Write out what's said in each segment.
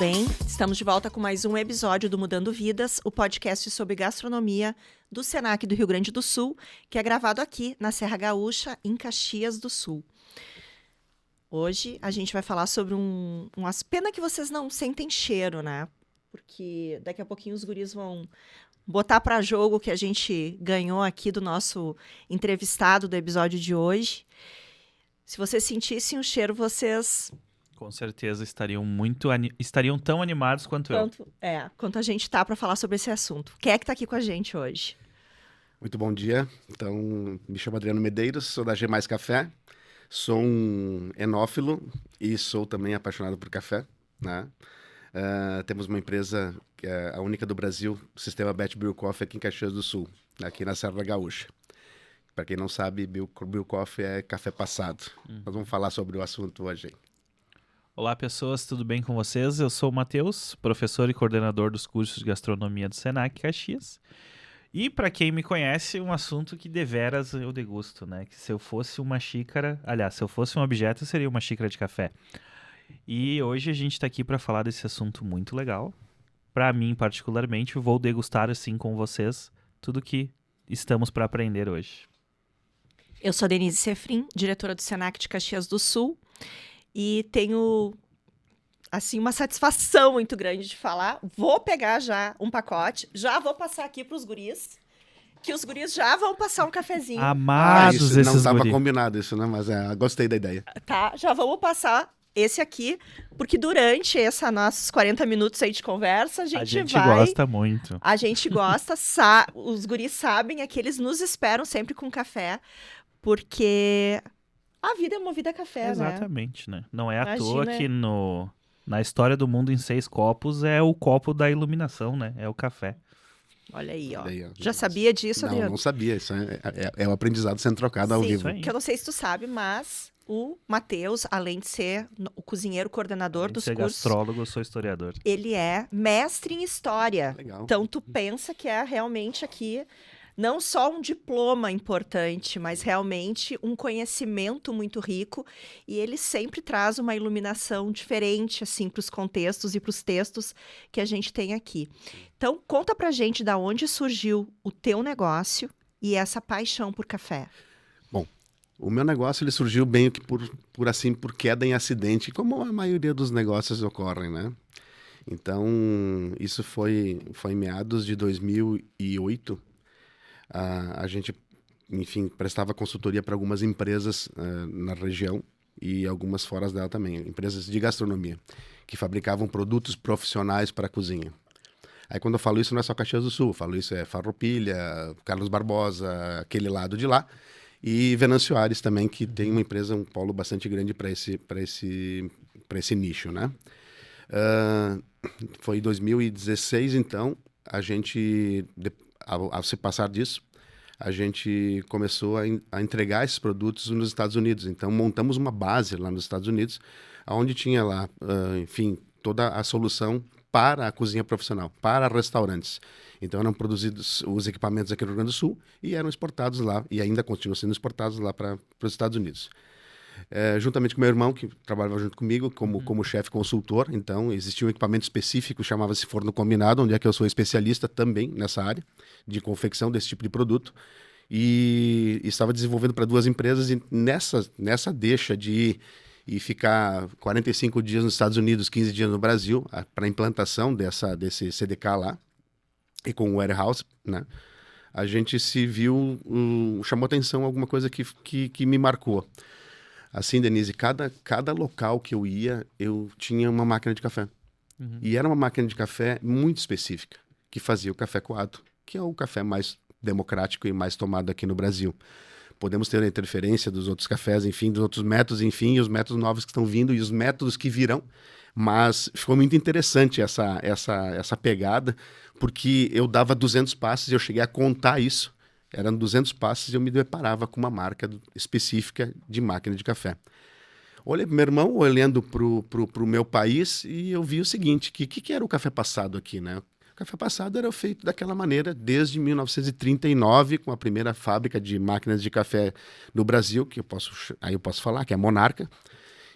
bem? Estamos de volta com mais um episódio do Mudando Vidas, o podcast sobre gastronomia do Senac do Rio Grande do Sul, que é gravado aqui na Serra Gaúcha, em Caxias do Sul. Hoje a gente vai falar sobre pena que vocês não sentem cheiro, né? Porque daqui a pouquinho os guris vão botar para jogo o que a gente ganhou aqui do nosso entrevistado do episódio de hoje. Se vocês sentissem o cheiro, vocês... Com certeza estariam tão animados quanto eu. Quanto a gente tá para falar sobre esse assunto. Quem é que tá aqui com a gente hoje? Muito bom dia. Então, me chamo Adriano Medeiros, sou da G Mais Café. Sou um enófilo e sou também apaixonado por café, né? Temos uma empresa que é a única do Brasil, o sistema Batch Brew Coffee aqui em Caxias do Sul, aqui na Serra Gaúcha. Para quem não sabe, Brew Coffee é café passado. Nós vamos falar sobre o assunto hoje. Olá pessoas, tudo bem com vocês? Eu sou o Matheus, professor e coordenador dos cursos de gastronomia do Senac Caxias. E para quem me conhece, um assunto que deveras eu degusto, né? Que se eu fosse uma xícara, aliás, se eu fosse um objeto, seria uma xícara de café. E hoje a gente está aqui para falar desse assunto muito legal. Para mim, particularmente, vou degustar assim com vocês tudo que estamos para aprender hoje. Eu sou a Denise Sefrin, diretora do Senac de Caxias do Sul. E tenho, assim, uma satisfação muito grande de falar. Vou pegar já um pacote, já vou passar aqui para os guris, que os guris já vão passar um cafezinho. Amados isso esses não estava guri. combinado isso, né? Mas gostei da ideia. Tá, já vamos passar esse aqui, porque durante esses nossos 40 minutos aí de conversa, a gente gosta muito. A gente gosta, os guris sabem, é que eles nos esperam sempre com café, porque... A vida é movida a café, Exatamente, né? Não é à Imagina. toa que na história do mundo em 6 copos é o copo da iluminação, né? É o café. Olha aí, ó. Daí, Já sabia disso, Adriano? Não sabia. Isso é o aprendizado sendo trocado ao Sim, vivo. que eu não sei se tu sabe, mas o Matheus, além de ser o cozinheiro coordenador dos cursos... gastrólogo, eu sou historiador. Ele é mestre em história. Legal. Então, tu pensa que é realmente aqui... Não só um diploma importante, mas realmente um conhecimento muito rico. E ele sempre traz uma iluminação diferente, assim, para os contextos e para os textos que a gente tem aqui. Então, conta pra gente da onde surgiu o teu negócio e essa paixão por café. Bom, o meu negócio ele surgiu bem que por queda em acidente, como a maioria dos negócios ocorrem, né? Então, isso foi em meados de 2008. A gente, enfim, prestava consultoria para algumas empresas na região e algumas fora dela também, empresas de gastronomia, que fabricavam produtos profissionais para a cozinha. Aí quando eu falo isso não é só Caxias do Sul, eu falo isso Farroupilha, Carlos Barbosa, aquele lado de lá, e Venâncio Aires também, que tem uma empresa, um polo bastante grande para esse nicho, né? Foi em 2016, então, a gente... Ao se passar disso, a gente começou a entregar esses produtos nos Estados Unidos. Então, montamos uma base lá nos Estados Unidos, onde tinha lá, enfim, toda a solução para a cozinha profissional, para restaurantes. Então, eram produzidos os equipamentos aqui no Rio Grande do Sul e eram exportados lá, e ainda continuam sendo exportados lá para os Estados Unidos. Juntamente com meu irmão, que trabalhava junto comigo como chefe consultor. Então, existia um equipamento específico, chamava-se forno combinado, onde é que eu sou especialista também nessa área de confecção desse tipo de produto. E estava desenvolvendo para 2 empresas, e nessa deixa de ir e ficar 45 dias nos Estados Unidos, 15 dias no Brasil, para a implantação desse CDK lá, e com o warehouse, né? A gente se viu, chamou atenção alguma coisa que me marcou. Assim, Denise, cada local que eu ia, eu tinha uma máquina de café. E era uma máquina de café muito específica, que fazia o café coado, que é o café mais democrático e mais tomado aqui no Brasil. Podemos ter a interferência dos outros cafés, enfim, dos outros métodos, enfim, e os métodos novos que estão vindo e os métodos que virão. Mas ficou muito interessante essa pegada, porque eu dava 200 passos e eu cheguei a contar isso. Eram 200 passos e eu me deparava com uma marca específica de máquina de café. Olhei pro meu irmão, olhando pro meu país, e eu vi o seguinte, que era o café passado aqui, né? O café passado era feito daquela maneira desde 1939, com a primeira fábrica de máquinas de café no Brasil, que eu posso falar, que é a Monarca,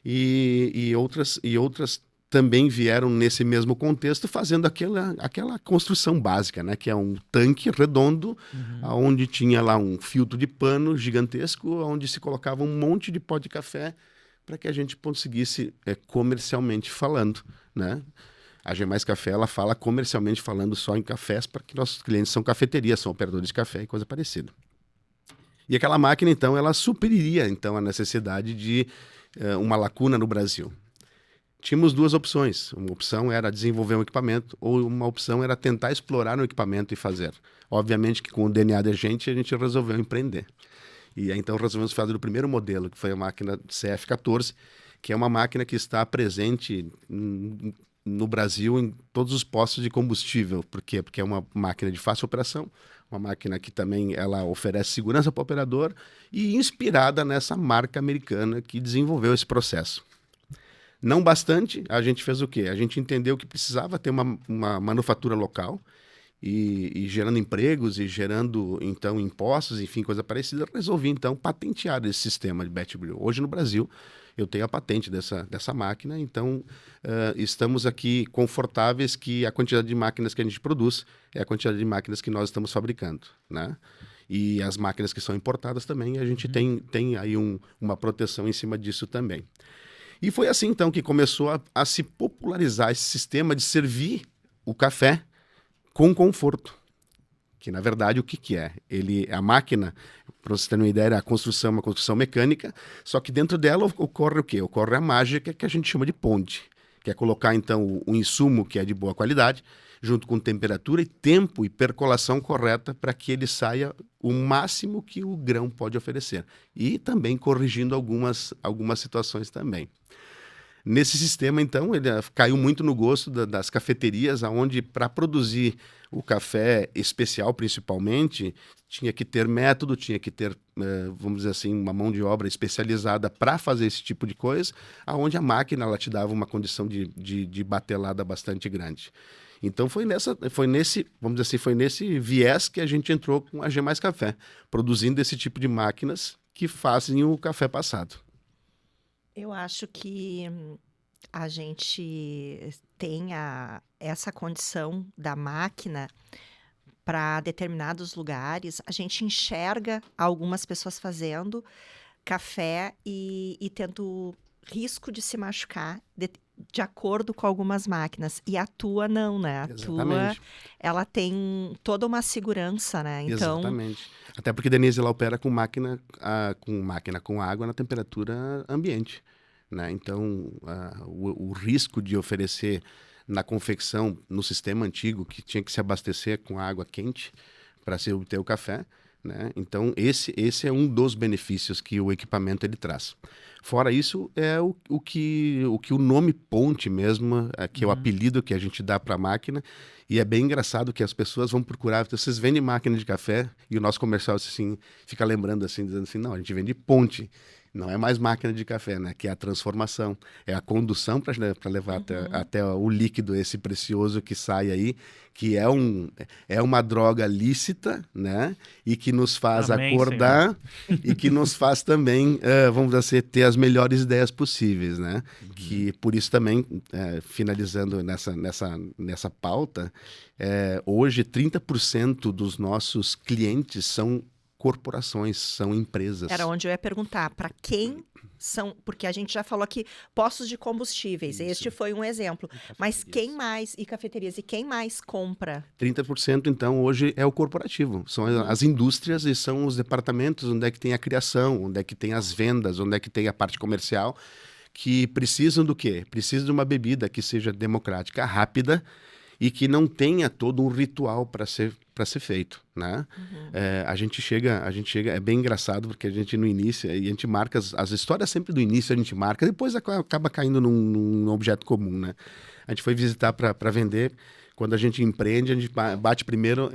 e outras também vieram nesse mesmo contexto fazendo aquela construção básica, né? Que é um tanque redondo, onde tinha lá um filtro de pano gigantesco, onde se colocava um monte de pó de café para que a gente conseguisse, comercialmente falando, né? A G Mais Café, ela fala comercialmente falando só em cafés, para que nossos clientes são cafeterias, são operadores de café e coisa parecida. E aquela máquina, então, ela supriria, então, a necessidade de uma lacuna no Brasil. Tínhamos duas opções. Uma opção era desenvolver um equipamento, ou uma opção era tentar explorar um equipamento e fazer. Obviamente que com o DNA da gente, a gente resolveu empreender. E aí, então, resolvemos fazer o primeiro modelo, que foi a máquina CF14, que é uma máquina que está presente no Brasil em todos os postos de combustível. Por quê? Porque é uma máquina de fácil operação, uma máquina que também ela oferece segurança para o operador e inspirada nessa marca americana que desenvolveu esse processo. Não bastante, a gente fez o quê? A gente entendeu que precisava ter uma manufatura local e gerando empregos e gerando, então, impostos, enfim, coisa parecida. Resolvi, então, patentear esse sistema de batch brew. Hoje, no Brasil, eu tenho a patente dessa máquina, então estamos aqui confortáveis que a quantidade de máquinas que a gente produz é a quantidade de máquinas que nós estamos fabricando, né? E as máquinas que são importadas também, a gente tem aí uma proteção em cima disso também. E foi assim, então, que começou a se popularizar esse sistema de servir o café com conforto. Que, na verdade, o que é? A máquina, para você ter uma ideia, a construção é uma construção mecânica, só que dentro dela ocorre o quê? Ocorre a mágica que a gente chama de ponte, que é colocar, então, o insumo que é de boa qualidade, junto com temperatura e tempo e percolação correta para que ele saia o máximo que o grão pode oferecer. E também corrigindo algumas situações também. Nesse sistema, então, ele caiu muito no gosto das cafeterias, onde, para produzir o café especial, principalmente, tinha que ter método, tinha que ter, vamos dizer assim, uma mão de obra especializada para fazer esse tipo de coisa, onde a máquina ela te dava uma condição de batelada bastante grande. Então, foi nesse viés que a gente entrou com a G Mais Café, produzindo esse tipo de máquinas que fazem o café passado. Eu acho que a gente tem essa condição da máquina para determinados lugares. A gente enxerga algumas pessoas fazendo café e tendo risco de se machucar de acordo com algumas máquinas. E a tua não, né? A Exatamente. tua, ela tem toda uma segurança, né? Então, exatamente. Até porque, Denise, ela opera com máquina com água na temperatura ambiente, né? Então, o risco de oferecer na confecção, no sistema antigo, que tinha que se abastecer com água quente para se obter o café, né? Então, esse é um dos benefícios que o equipamento ele traz. Fora isso, é o que o nome ponte mesmo, que é o apelido que a gente dá para a máquina. E é bem engraçado que as pessoas vão procurar, vocês vendem máquina de café, e o nosso comercial assim, fica lembrando assim, dizendo assim, não, a gente vende ponte. Não é mais máquina de café, né? Que é a transformação, é a condução para levar até o líquido, esse precioso que sai aí, que é uma droga lícita, né? E que nos faz Amém, acordar e que nos faz também, vamos dizer, ter as melhores ideias possíveis, né? Que por isso também, finalizando nessa pauta, hoje 30% dos nossos clientes são corporações, são empresas. era onde eu ia perguntar, para quem são, porque a gente já falou aqui, postos de combustíveis, este foi um exemplo, mas quem mais, e cafeterias, e quem mais compra? 30% então hoje é o corporativo, são as indústrias e são os departamentos onde é que tem a criação, onde é que tem as vendas, onde é que tem a parte comercial, que precisam do quê? Precisam de uma bebida que seja democrática, rápida, e que não tenha todo um ritual para ser feito, né? A gente chega, é bem engraçado, porque a gente no início, e a gente marca as histórias sempre do início, a gente marca, depois acaba caindo num objeto comum, né? A gente foi visitar para vender, quando a gente empreende, a gente bate primeiro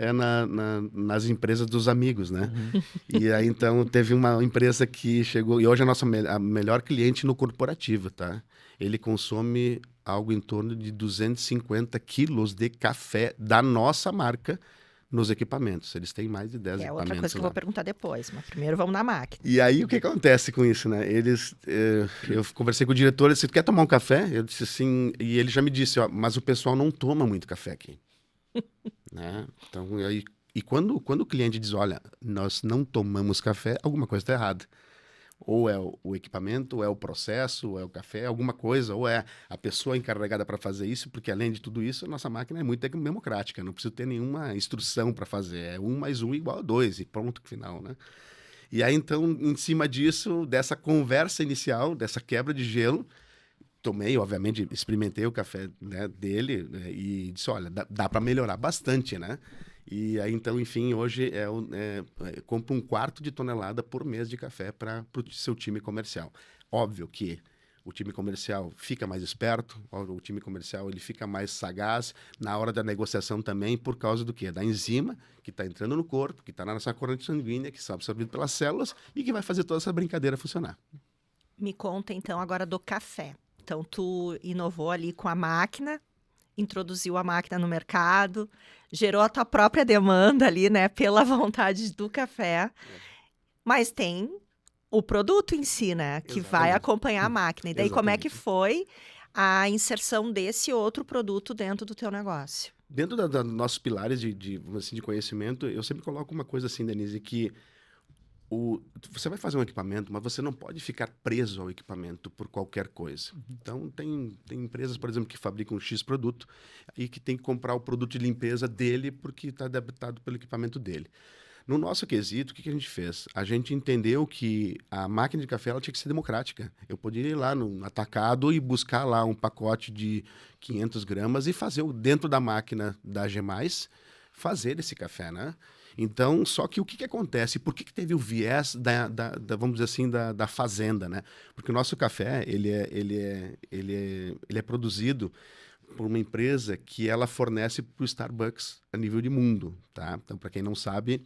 nas empresas dos amigos, né? E aí, então, teve uma empresa que chegou, e hoje é a melhor cliente no corporativo, tá? Ele consome algo em torno de 250 quilos de café da nossa marca nos equipamentos. Eles têm mais de 10 É equipamentos outra coisa que eu lá. vou perguntar depois, mas primeiro vamos na máquina. E aí, o que acontece com isso, né? Eu conversei com o diretor, ele disse, tu quer tomar um café? Eu disse assim, e ele já me disse, ó, mas o pessoal não toma muito café aqui. Né? Então, e quando o cliente diz, olha, nós não tomamos café, alguma coisa está errada. Ou é o equipamento, ou é o processo, ou é o café, alguma coisa, ou é a pessoa encarregada para fazer isso, porque além de tudo isso, a nossa máquina é muito democrática, não precisa ter nenhuma instrução para fazer, é 1 mais 1 igual a 2 e pronto, final, né? E aí, então, em cima disso, dessa conversa inicial, dessa quebra de gelo, tomei, obviamente, experimentei o café, né, dele, né, e disse, olha, dá para melhorar bastante, né? E aí, então, enfim, hoje compro 1/4 de tonelada por mês de café para o seu time comercial. Óbvio que o time comercial fica mais esperto, o time comercial ele fica mais sagaz na hora da negociação também, por causa do quê? Da enzima que está entrando no corpo, que está na nossa corrente sanguínea, que está absorvido pelas células e que vai fazer toda essa brincadeira funcionar. Me conta, então, agora do café. Então, tu inovou ali com a máquina, introduziu a máquina no mercado, gerou a tua própria demanda ali, né, pela vontade do café. Mas tem o produto em si, né, que vai Exatamente. acompanhar a máquina. E daí, como é que Exatamente. foi a inserção desse outro produto dentro do teu negócio? Dentro dos nossos pilares de conhecimento, eu sempre coloco uma coisa assim, Denise, que você vai fazer um equipamento, mas você não pode ficar preso ao equipamento por qualquer coisa. Então, tem empresas, por exemplo, que fabricam um X produto e que tem que comprar o produto de limpeza dele porque está adaptado pelo equipamento dele. No nosso quesito, o que a gente fez? A gente entendeu que a máquina de café ela tinha que ser democrática. Eu poderia ir lá no atacado e buscar lá um pacote de 500 gramas e fazer dentro da máquina da G+, fazer esse café, né? Então, só que o que acontece? Por que teve o viés vamos dizer assim, da fazenda, né? Porque o nosso café, ele é produzido por uma empresa que ela fornece para o Starbucks a nível de mundo, tá? Então, para quem não sabe,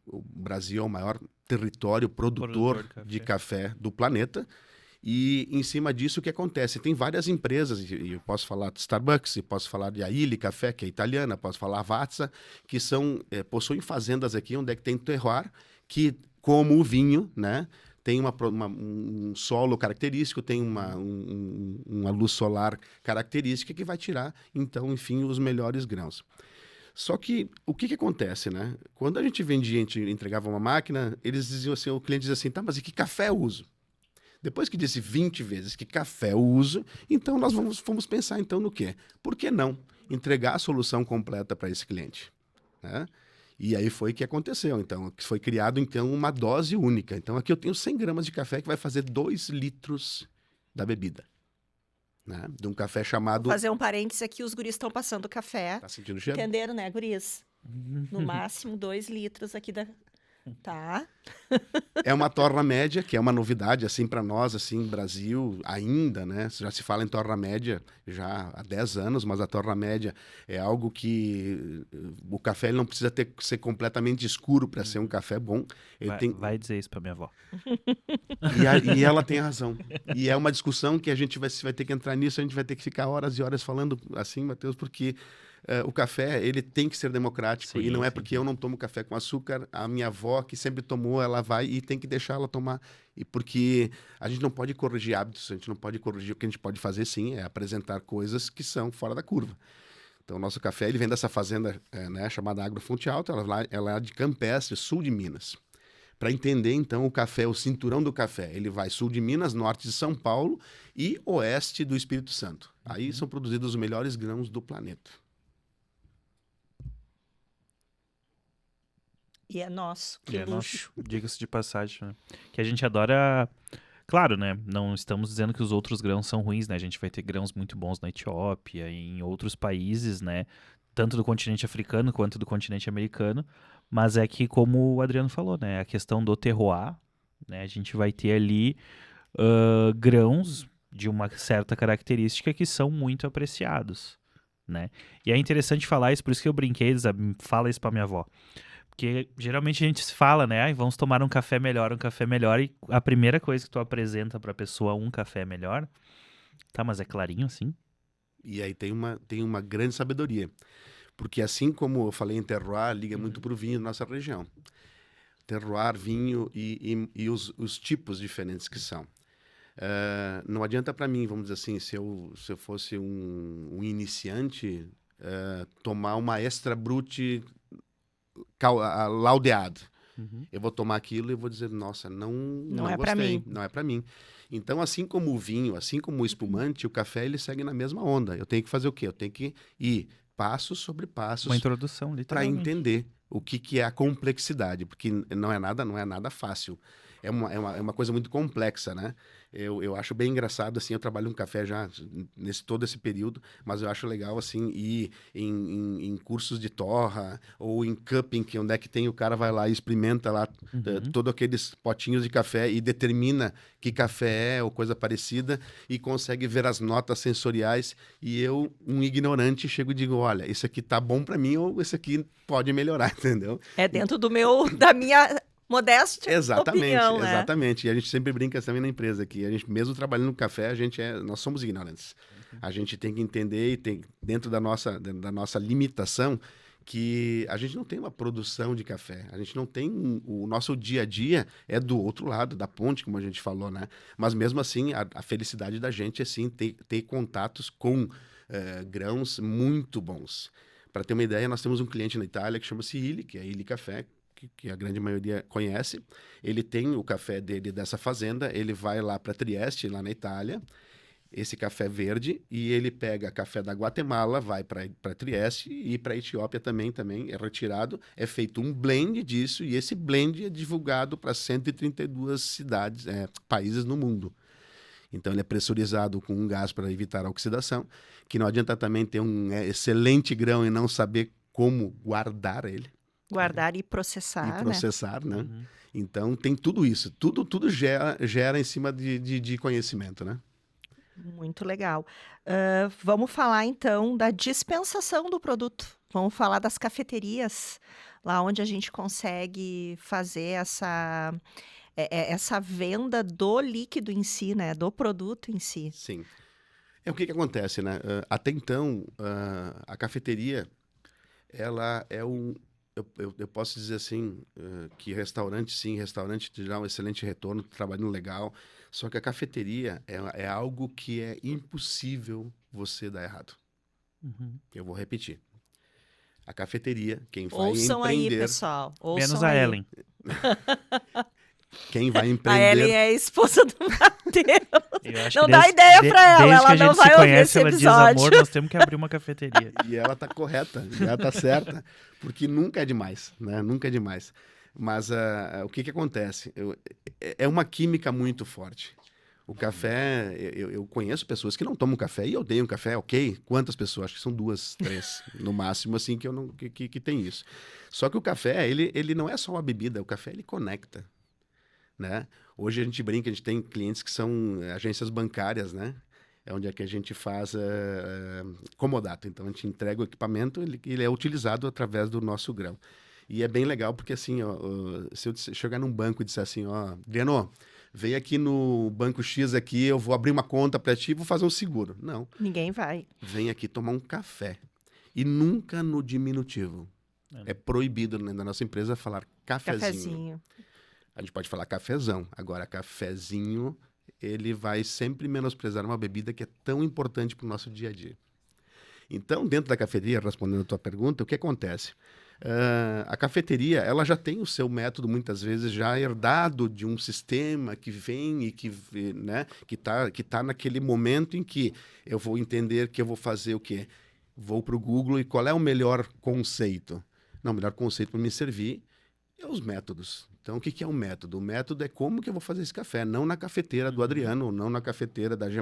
o Brasil é o maior território produtor de café do planeta. E em cima disso, o que acontece? Tem várias empresas, e eu posso falar de Starbucks, e posso falar de Aili Café, que é italiana, posso falar Vatsa, que possuem fazendas aqui onde é que tem terroir, que, como o vinho, né, tem um solo característico, tem uma luz solar característica que vai tirar, então, enfim, os melhores grãos. Só que o que acontece, né? Quando a gente vendia, a gente entregava uma máquina, eles diziam assim, o cliente dizia assim, tá, mas e que café eu uso? Depois que disse 20 vezes que café eu uso, então nós fomos pensar então no quê? Por que não entregar a solução completa para esse cliente? Né? E aí foi que aconteceu. Então, foi criado então uma dose única. Então, aqui eu tenho 100 gramas de café que vai fazer 2 litros da bebida. Né? De um café chamado... Vou fazer um parênteses aqui, os guris estão passando café. Tá sentindo o cheiro? Entenderam, né, guris? No máximo 2 litros aqui da... Tá. É uma torna média, que é uma novidade, assim, para nós, assim, Brasil, ainda, né? Já se fala em torna média já há 10 anos, mas a torna média é algo que o café ele não precisa ser completamente escuro para ser um café bom. Vai dizer isso para minha avó. E ela tem razão. E é uma discussão que a gente vai ter que entrar nisso, a gente vai ter que ficar horas e horas falando assim, Matheus, porque... o café, ele tem que ser democrático. Sim, e não é sim, porque eu não tomo café com açúcar, a minha avó, que sempre tomou, ela vai e tem que deixar ela tomar. E porque a gente não pode corrigir hábitos, a gente não pode corrigir. O que a gente pode fazer, sim, é apresentar coisas que são fora da curva. Então, o nosso café, ele vem dessa fazenda né, chamada Agrofonte Alta, ela é de Campestre, sul de Minas. Para entender, então, o café, o cinturão do café, ele vai sul de Minas, norte de São Paulo e oeste do Espírito Santo. Aí são produzidos os melhores grãos do planeta. E é nosso, que É luxo. nosso, diga-se de passagem, né? Que a gente adora... Claro, né? Não estamos dizendo que os outros grãos são ruins, né? A gente vai ter grãos muito bons na Etiópia e em outros países, né? Tanto do continente africano quanto do continente americano. Mas é que, como o Adriano falou, né? A questão do terroir, né? A gente vai ter ali grãos de uma certa característica que são muito apreciados, né? E é interessante falar isso, por isso que eu brinquei, fala isso pra minha avó. Porque geralmente a gente se fala, né? Ai, vamos tomar um café melhor, e a primeira coisa que tu apresenta pra pessoa um café melhor, tá, mas é clarinho assim? E aí tem uma grande sabedoria. Porque assim como eu falei em terroir, liga muito para o vinho da nossa região. Terroir, vinho e os tipos diferentes que são. Não adianta para mim, vamos dizer assim, se eu fosse um iniciante, tomar uma extra brut laudeado. Eu vou tomar aquilo e vou dizer, nossa, não é para gostei, mim. não é para mim. Então, assim como o vinho, assim como o espumante, o café, ele segue na mesma onda. Eu tenho que fazer o quê? Eu tenho que ir passos sobre passos Uma introdução, para literalmente. entender o que é a complexidade, porque não é nada fácil. É uma coisa muito complexa, né? Eu acho bem engraçado, assim, eu trabalho no café já todo esse período, mas eu acho legal, assim, ir em cursos de torra ou em cupping, que onde é que tem, o cara vai lá e experimenta lá todos aqueles potinhos de café e determina que café é ou coisa parecida e consegue ver as notas sensoriais e eu, um ignorante, chego e digo, olha, esse aqui tá bom para mim ou esse aqui pode melhorar, entendeu? É dentro da minha modéstia opinião, né? Exatamente. E a gente sempre brinca também na empresa que a gente, mesmo trabalhando no café, nós somos ignorantes. A gente tem que entender e tem dentro da nossa limitação que a gente não tem uma produção de café. A gente não tem o nosso dia a dia é do outro lado da ponte, como a gente falou, né? Mas mesmo assim, a felicidade da gente é sim ter contatos com grãos muito bons. Para ter uma ideia, nós temos um cliente na Itália que chama-se Illy, que é Illy Café, que a grande maioria conhece. Ele tem o café dele dessa fazenda, ele vai lá para Trieste, lá na Itália, esse café verde, e ele pega café da Guatemala, vai para Trieste e para Etiópia também é retirado, é feito um blend disso, e esse blend é divulgado para 132 cidades, países no mundo. Então ele é pressurizado com um gás para evitar a oxidação, que não adianta também ter um excelente grão e não saber como guardar ele. Guardar e processar, né? Então tem tudo isso, tudo gera em cima de conhecimento, né? Muito legal. Vamos falar então da dispensação do produto. Vamos falar das cafeterias, lá onde a gente consegue fazer essa venda do líquido em si, né? Do produto em si. Sim. O que acontece, né? Até então, a cafeteria, ela é eu posso dizer assim, que restaurante te dá um excelente retorno, trabalhando legal, só que a cafeteria é algo que é impossível você dar errado. Eu vou repetir. A cafeteria, quem vai Ouçam aí, empreender... pessoal. Menos a Ellen. Quem vai A empreender... Ellen é a esposa do Matheus. Não dá ideia pra ela, desde ela que a não gente vai se ouvir conhece, esse ela diz, episódio. amor, nós temos que abrir uma cafeteria. E ela tá correta, e ela tá certa, porque nunca é demais, né? Nunca é demais. Mas o que acontece? É uma química muito forte. O café, eu conheço pessoas que não tomam café e odeiam café, ok? Quantas pessoas? Acho que são 2, 3, no máximo, assim, que tem isso. Só que o café, ele não é só uma bebida, o café, ele conecta, né? Hoje a gente brinca, a gente tem clientes que são agências bancárias, né? É onde é que a gente faz comodato. Então, a gente entrega o equipamento, ele é utilizado através do nosso grão. E é bem legal, porque assim, ó, se eu chegar num banco e disser assim, ó, Adriano, vem aqui no banco X aqui, eu vou abrir uma conta para ti e vou fazer um seguro. Não. Ninguém vai. Vem aqui tomar um café. E nunca no diminutivo. É proibido na nossa empresa falar cafezinho. A gente pode falar cafezão. Agora, cafezinho, ele vai sempre menosprezar uma bebida que é tão importante para o nosso dia a dia. Então, dentro da cafeteria, respondendo a tua pergunta, o que acontece? A cafeteria, ela já tem o seu método, muitas vezes, já herdado de um sistema que vem e que, né, que tá naquele momento em que eu vou entender que eu vou fazer o quê? Vou para o Google e qual é o melhor conceito? Não, o melhor conceito para me servir é os métodos. Então, o que é um método? O método é como que eu vou fazer esse café. Não na cafeteira do Adriano, ou não na cafeteira da G+,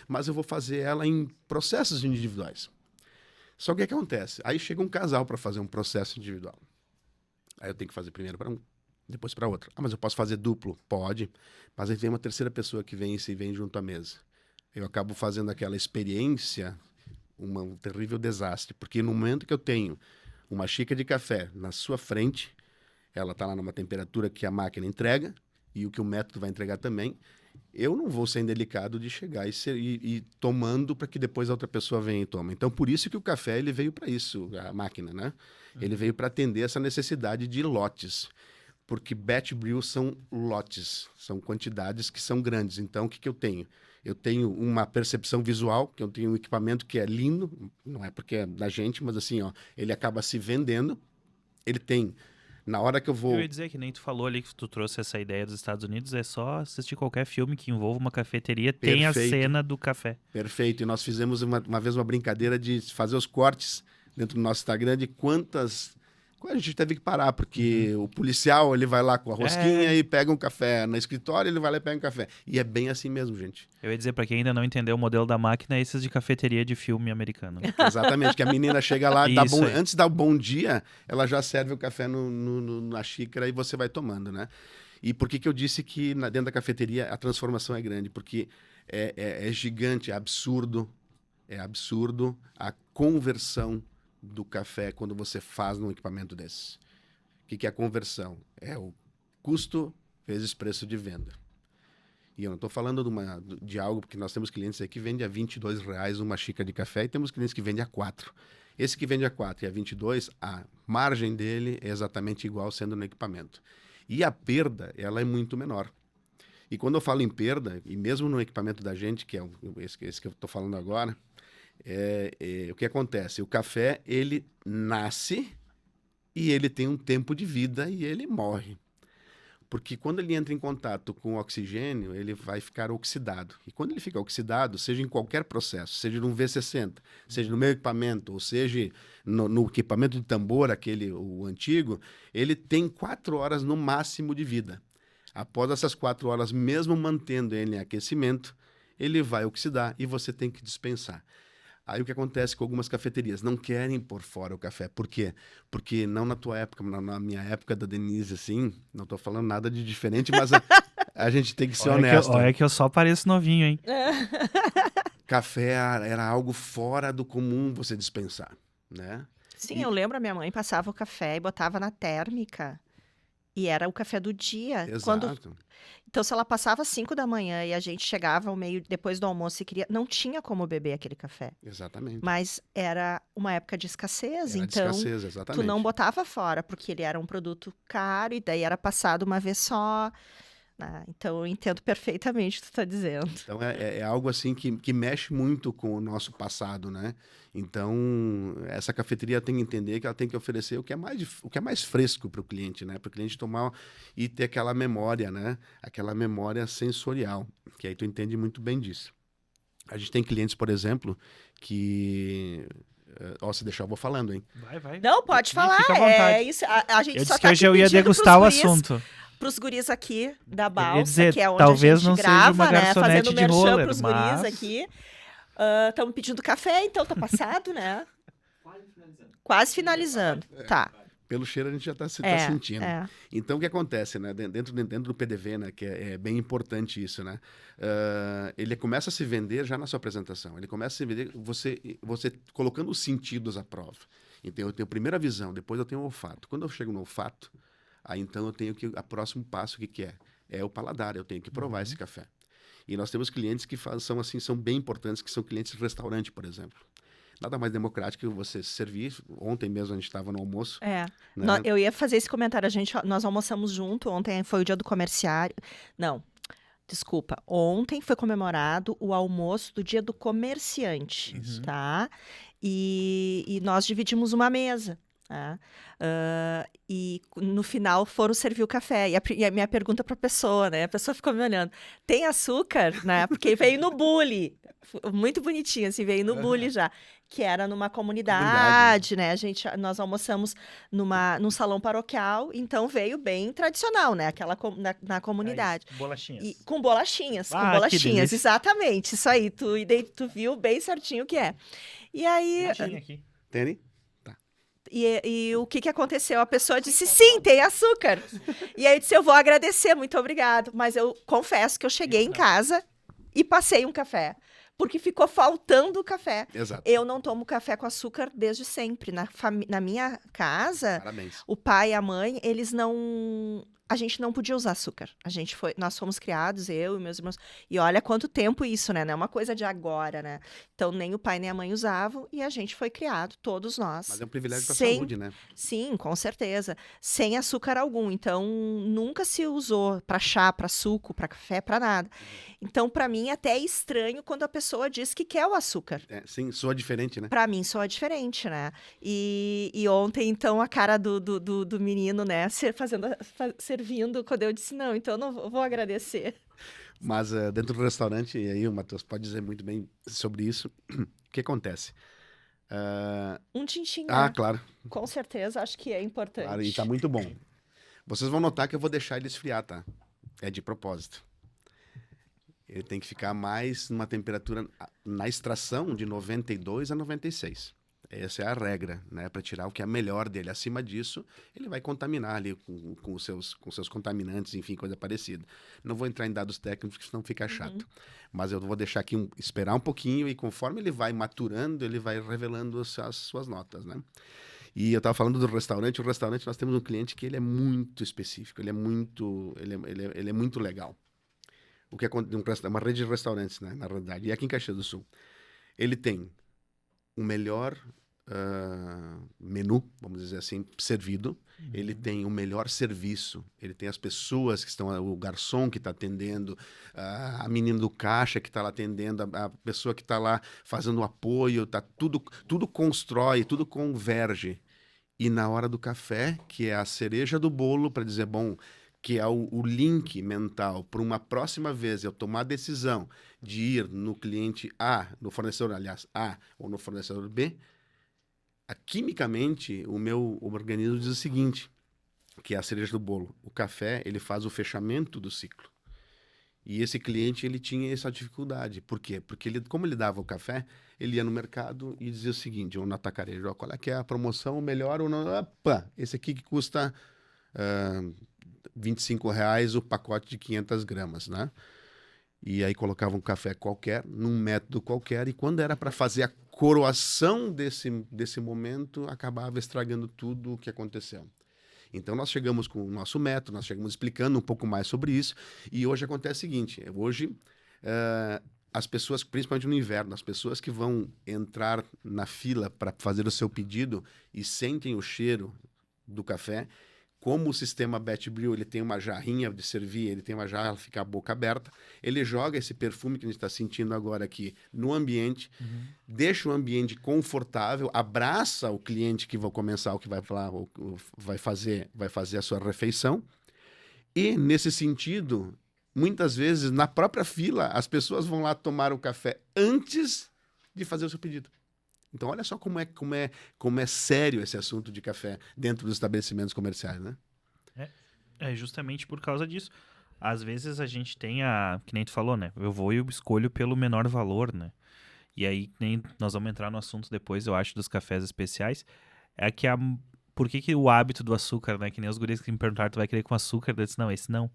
mas eu vou fazer ela em processos individuais. Só que o que acontece? Aí chega um casal para fazer um processo individual. Aí eu tenho que fazer primeiro para um, depois para outro. Ah, mas eu posso fazer duplo? Pode. Mas aí vem uma terceira pessoa que vem junto à mesa. Eu acabo fazendo aquela experiência, um terrível desastre. Porque no momento que eu tenho uma xícara de café na sua frente, ela está lá numa temperatura que a máquina entrega, e o que o método vai entregar também, eu não vou ser indelicado de chegar e tomando para que depois a outra pessoa venha e tome. Então, por isso que o café ele veio para isso, a máquina, né? Ele veio para atender essa necessidade de lotes. Porque batch brew são lotes, são quantidades que são grandes. Então, o que eu tenho? Eu tenho uma percepção visual, que eu tenho um equipamento que é lindo, não é porque é da gente, mas assim, ó, ele acaba se vendendo. Ele tem, na hora que eu vou... Eu ia dizer que nem tu falou ali que tu trouxe essa ideia dos Estados Unidos, é só assistir qualquer filme que envolva uma cafeteria, tem a Perfeito. cena do café. Perfeito, e nós fizemos uma vez uma brincadeira de fazer os cortes dentro do nosso Instagram de quantas... A gente teve que parar, porque o policial ele vai lá com a rosquinha e pega um café. No escritório ele vai lá e pega um café. E é bem assim mesmo, gente. Eu ia dizer, pra quem ainda não entendeu o modelo da máquina, é esses de cafeteria de filme americano. Exatamente, que a menina chega lá, Isso aí. antes de dar o bom dia, ela já serve o café na xícara e você vai tomando, né? E por que eu disse que dentro da cafeteria a transformação é grande? Porque é gigante, é absurdo a conversão do café quando você faz num equipamento desse. O que é a conversão? É o custo vezes preço de venda. E eu não estou falando de algo, porque nós temos clientes aí que vendem a R$22 uma xícara de café e temos clientes que vendem a 4. Esse que vende a 4 e a 22, a margem dele é exatamente igual sendo no equipamento. E a perda, ela é muito menor. E quando eu falo em perda, e mesmo no equipamento da gente, que é esse que eu estou falando agora, o que acontece? O café, ele nasce e ele tem um tempo de vida e ele morre. Porque quando ele entra em contato com o oxigênio, ele vai ficar oxidado. E quando ele fica oxidado, seja em qualquer processo, seja no V60, seja no meu equipamento, ou seja no equipamento de tambor, o antigo, ele tem 4 horas no máximo de vida. Após essas 4 horas, mesmo mantendo ele em aquecimento, ele vai oxidar e você tem que dispensar. Aí o que acontece com algumas cafeterias? Não querem pôr fora o café. Por quê? Porque não na tua época, na minha época da Denise, assim, não estou falando nada de diferente, mas a gente tem que ser honesto. Olha que eu só pareço novinho, hein? Café era algo fora do comum você dispensar, né? Sim, eu lembro, a minha mãe passava o café e botava na térmica. E era o café do dia. Exato. Então, se ela passava às 5 da manhã e a gente chegava ao meio depois do almoço e queria, não tinha como beber aquele café. Exatamente. Mas era uma época de escassez, Era então de escassez, exatamente. tu não botava fora, porque ele era um produto caro e daí era passado uma vez só. Né? Então, eu entendo perfeitamente o que tu está dizendo. Então, é algo assim que mexe muito com o nosso passado, né? Então, essa cafeteria tem que entender que ela tem que oferecer o que é mais fresco para o cliente, né? Para o cliente tomar e ter aquela memória, né? Aquela memória sensorial, que aí tu entende muito bem disso. A gente tem clientes, por exemplo, que... se deixar, eu vou falando, hein? Vai. Não, pode falar. Fica à vontade. É isso. A gente Eu só disse que tá hoje aqui eu ia pedindo degustar o pros guris, assunto. pros guris aqui da ia Balsa, dizer, que é onde talvez a gente não seja grava, uma né? garçonete Fazendo de merchan roller, pros mas- guris aqui. Estamos pedindo café, então tá passado, né? Quase finalizando. Tá. Pelo cheiro a gente já está sentindo. É. Então, o que acontece, né? Dentro do PDV, né? Que é bem importante isso, né? Ele começa a se vender já na sua apresentação. Ele começa a se vender você colocando os sentidos à prova. Então, eu tenho a primeira visão, depois eu tenho o olfato. Quando eu chego no olfato, aí então eu tenho o próximo passo, o que é? É o paladar, eu tenho que provar esse café. E nós temos clientes que são bem importantes, que são clientes de restaurante, por exemplo. Nada mais democrático que você servir. Ontem mesmo a gente estava no almoço. É. Né? Eu ia fazer esse comentário. Nós almoçamos junto. Ontem foi o dia do comerciário. Não, desculpa. Ontem foi comemorado o almoço do dia do comerciante, tá? E nós dividimos uma mesa. Tá? E no final foram servir o café. E a minha pergunta para a pessoa, né? A pessoa ficou me olhando. Tem açúcar? Né? Porque veio no bule. Muito bonitinho, assim, veio no bule já. Que era numa comunidade, né? Nós almoçamos num salão paroquial, então veio bem tradicional, né? Aquela na comunidade. Bolachinhas. E, com bolachinhas, Que delícia. exatamente. Isso aí, tu viu bem certinho o que é. E aí... Aqui. Tem? E o que aconteceu? A pessoa disse, sim, tem açúcar. E aí eu disse, eu vou agradecer, muito obrigado. Mas eu confesso que eu cheguei em casa e passei um café. Porque ficou faltando o café. Exato. Eu não tomo café com açúcar desde sempre. Na minha casa, Parabéns. o pai e a mãe, eles não... a gente não podia usar açúcar. Nós fomos criados, eu e meus irmãos, e olha quanto tempo isso, né? Não é uma coisa de agora, né? Então, nem o pai nem a mãe usavam, e a gente foi criado, todos nós. Mas é um privilégio para a sem... saúde, né? Sim, com certeza. Sem açúcar algum. Então, nunca se usou para chá, para suco, para café, para nada. Então, para mim, até é estranho quando a pessoa diz que quer o açúcar. Sim, soa diferente, né? Para mim, soa diferente, né? E ontem, então, a cara do menino, né, servindo, quando eu disse, não, então eu não vou agradecer. Mas dentro do restaurante, e aí o Matheus pode dizer muito bem sobre isso, o que acontece? Um tintim, Ah, né? claro, Com certeza, acho que é importante. claro, e tá muito bom. Vocês vão notar que eu vou deixar ele esfriar, tá? É de propósito. Ele tem que ficar mais numa temperatura, na extração, de 92 a 96. Essa é a regra, né? Para tirar o que é melhor dele. Acima disso, ele vai contaminar ali com os seus contaminantes, enfim, coisa parecida. Não vou entrar em dados técnicos, porque senão fica chato. Mas eu vou deixar aqui, esperar um pouquinho, e conforme ele vai maturando, ele vai revelando as suas notas, né? E eu estava falando do restaurante. O restaurante, nós temos um cliente que ele é muito específico, ele é muito legal. O que é uma rede de restaurantes, né, na realidade. E aqui em Caxias do Sul, ele tem o melhor menu, vamos dizer assim, servido. Ele tem o melhor serviço. Ele tem as pessoas que estão, o garçom que está atendendo, a menina do caixa que está lá atendendo, a pessoa que está lá fazendo o apoio, tudo constrói, tudo converge. E na hora do café, que é a cereja do bolo, para dizer, bom, que é o link mental para uma próxima vez eu tomar a decisão de ir no cliente A, no fornecedor, aliás, A, ou no fornecedor B, quimicamente o meu organismo diz o seguinte, que é a cereja do bolo. O café, ele faz o fechamento do ciclo. E esse cliente, ele tinha essa dificuldade. Por quê? Porque como ele dava o café, ele ia no mercado e dizia o seguinte, ou no atacarejo, qual é que é a promoção, o melhor ou não? Opa, esse aqui que custa R$25 o pacote de 500 gramas, né? E aí colocava um café qualquer, num método qualquer, e quando era para fazer a coroação desse momento, acabava estragando tudo o que aconteceu. Então nós chegamos com o nosso método, nós chegamos explicando um pouco mais sobre isso, e hoje acontece o seguinte, hoje as pessoas, principalmente no inverno, as pessoas que vão entrar na fila para fazer o seu pedido e sentem o cheiro do café, como o sistema Batch Brew, ele tem uma jarrinha de servir, ele tem uma jarra, fica a boca aberta, ele joga esse perfume que a gente está sentindo agora aqui no ambiente, deixa o ambiente confortável, abraça o cliente que vai começar, o que vai falar, vai fazer a sua refeição, e nesse sentido, muitas vezes, na própria fila, as pessoas vão lá tomar o café antes de fazer o seu pedido. Então, olha só como é sério esse assunto de café dentro dos estabelecimentos comerciais, né? É justamente por causa disso. Às vezes a gente tem que nem tu falou, né? Eu vou e eu escolho pelo menor valor, né? E aí, nem nós vamos entrar no assunto depois, eu acho, dos cafés especiais. Por que o hábito do açúcar, né? Que nem os guris que me perguntaram, tu vai querer com açúcar? Eu disse, não, esse não.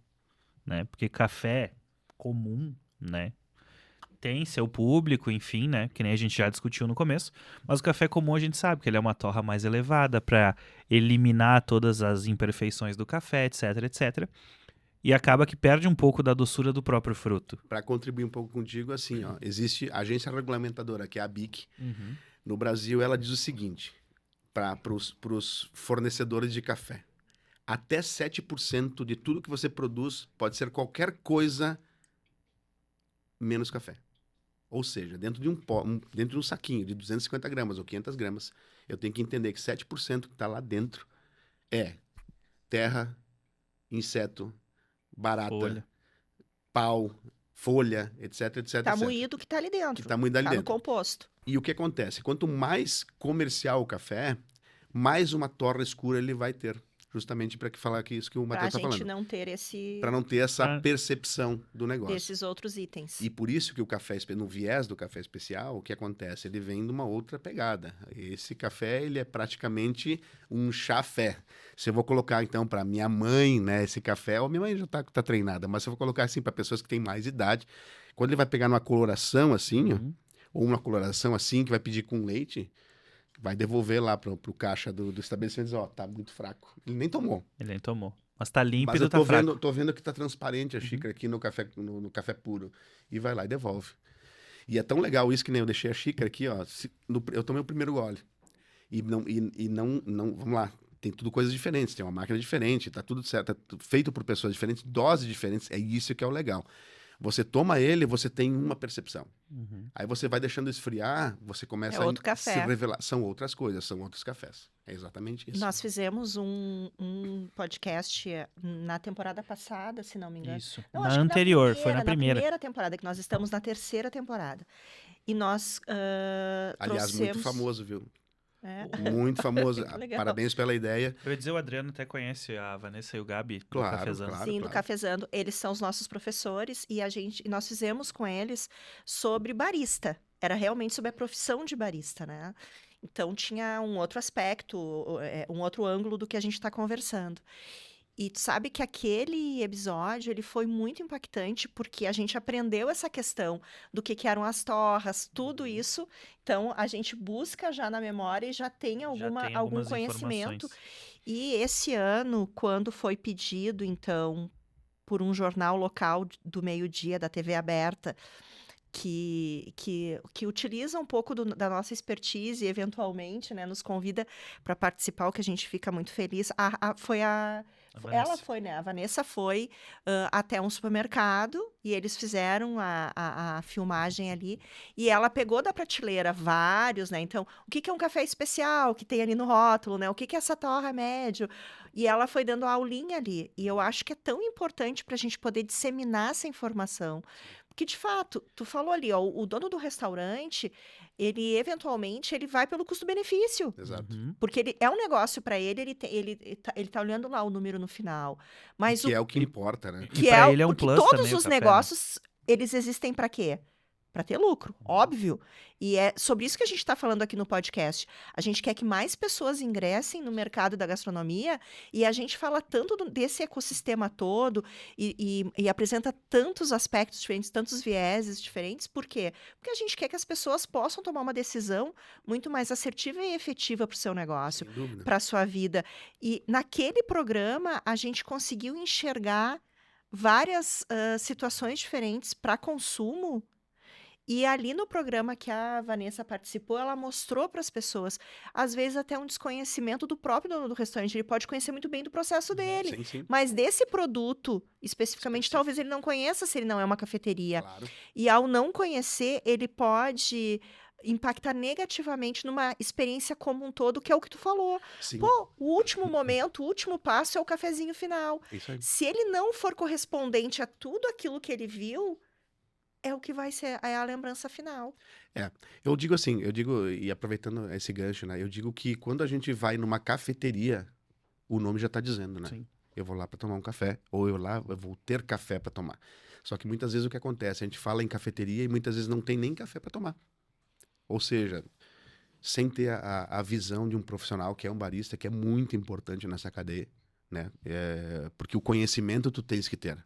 Né? Porque café comum, né? Tem seu público, enfim, né? Que nem a gente já discutiu no começo. Mas o café comum a gente sabe que ele é uma torra mais elevada para eliminar todas as imperfeições do café, etc, etc. E acaba que perde um pouco da doçura do próprio fruto. Para contribuir um pouco contigo, assim, ó, existe a agência regulamentadora, que é a ABIC. No Brasil, ela diz o seguinte, para os fornecedores de café. Até 7% de tudo que você produz pode ser qualquer coisa menos café. Ou seja, dentro de um saquinho de 250 gramas ou 500 gramas, eu tenho que entender que 7% que está lá dentro é terra, inseto, barata, pau, folha, etc, etc. Tá moído que tá ali dentro. Que tá moído ali no dentro. composto. E o que acontece? Quanto mais comercial o café, mais uma torra escura ele vai ter. Justamente para falar que isso que o Matheus está falando. Para a gente não ter Para não ter essa percepção do negócio. desses outros itens. E por isso que o café, no viés do café especial, o que acontece? Ele vem de uma outra pegada. Esse café, ele é praticamente um chá-fé. Se eu vou colocar, então, para minha mãe, né, esse café, ou minha mãe já tá treinada, mas se eu vou colocar, assim, para pessoas que têm mais idade, quando ele vai pegar numa coloração assim, ó, ou uma coloração assim, que vai pedir com leite, vai devolver lá pro caixa do estabelecimento e dizer, ó, tá muito fraco. Ele nem tomou. Mas tá Mas límpido, eu tá fraco. tô vendo que tá transparente a xícara aqui no café, no café puro. E vai lá e devolve. E é tão legal isso que nem eu deixei a xícara aqui, ó. Eu tomei o primeiro gole. E não, vamos lá. Tem tudo coisas diferentes, tem uma máquina diferente, tá tudo certo, feito por pessoas diferentes, doses diferentes, é isso que é o legal. Você toma ele, você tem uma percepção. Uhum. Aí você vai deixando esfriar, você começa É outro a se café. revelar. São outras coisas, são outros cafés. É exatamente isso. Nós fizemos um podcast na temporada passada, se não me engano. Isso. Não, Na acho que anterior, foi na na primeira. primeira temporada, que nós estamos na terceira temporada. E nós Aliás, muito trouxemos... famoso, viu? É, Muito famoso. Que legal. Parabéns pela ideia. Eu ia dizer, o Adriano até conhece a Vanessa e o Gabi do Claro, Cafezando. claro. Sim, do Cafezando. Eles são os nossos professores e nós fizemos com eles sobre barista. Era realmente sobre a profissão de barista, né? Então tinha um outro aspecto, um outro ângulo do que a gente está conversando. E tu sabe que aquele episódio, ele foi muito impactante, porque a gente aprendeu essa questão do que eram as torras, tudo isso. Então, a gente busca já na memória e já tem Já algum tem algumas conhecimento. informações. E esse ano, quando foi pedido, então, por um jornal local do meio-dia, da TV aberta, que utiliza um pouco da nossa expertise e, eventualmente, né, nos convida para participar, o que a gente fica muito feliz. Foi A ela Vanessa. foi, né? A Vanessa foi até um supermercado e eles fizeram a filmagem ali. E ela pegou da prateleira vários, né? Então, o que é um café especial que tem ali no rótulo, né? O que é essa torra médio? E ela foi dando a aulinha ali. E eu acho que é tão importante para a gente poder disseminar essa informação. Porque, de fato, tu falou ali, ó, o dono do restaurante, ele, eventualmente, ele vai pelo custo-benefício. Exato. Uhum. Porque ele é um negócio para ele, ele tá olhando lá o número no final. Mas Que é o que importa, né? E pra ele é um porque plus todos também o os café, né? negócios, eles existem para quê? Para ter lucro, óbvio. E é sobre isso que a gente está falando aqui no podcast. A gente quer que mais pessoas ingressem no mercado da gastronomia e a gente fala tanto desse ecossistema todo e apresenta tantos aspectos diferentes, tantos vieses diferentes. Por quê? Porque a gente quer que as pessoas possam tomar uma decisão muito mais assertiva e efetiva para o seu negócio, Sem dúvida. para a sua vida. E naquele programa, a gente conseguiu enxergar várias situações diferentes para consumo. E ali no programa que a Vanessa participou, ela mostrou para as pessoas, às vezes até um desconhecimento do próprio dono do restaurante. Ele pode conhecer muito bem do processo dele, Sim, sim. mas desse produto especificamente, Específico. talvez ele não conheça se ele não é uma cafeteria. Claro. E ao não conhecer, ele pode impactar negativamente numa experiência como um todo, que é o que tu falou. Sim. Pô, o último momento, o último passo é o cafezinho final. Isso aí. Se ele não for correspondente a tudo aquilo que ele viu, é o que vai ser a lembrança final. Eu digo assim, e aproveitando esse gancho, né? Eu digo que quando a gente vai numa cafeteria, o nome já tá dizendo, né? Sim. Eu vou lá para tomar um café, ou eu vou ter café para tomar. Só que muitas vezes o que acontece, a gente fala em cafeteria e muitas vezes não tem nem café para tomar. Ou seja, sem ter a visão de um profissional que é um barista, que é muito importante nessa cadeia, né? Porque o conhecimento tu tens que ter.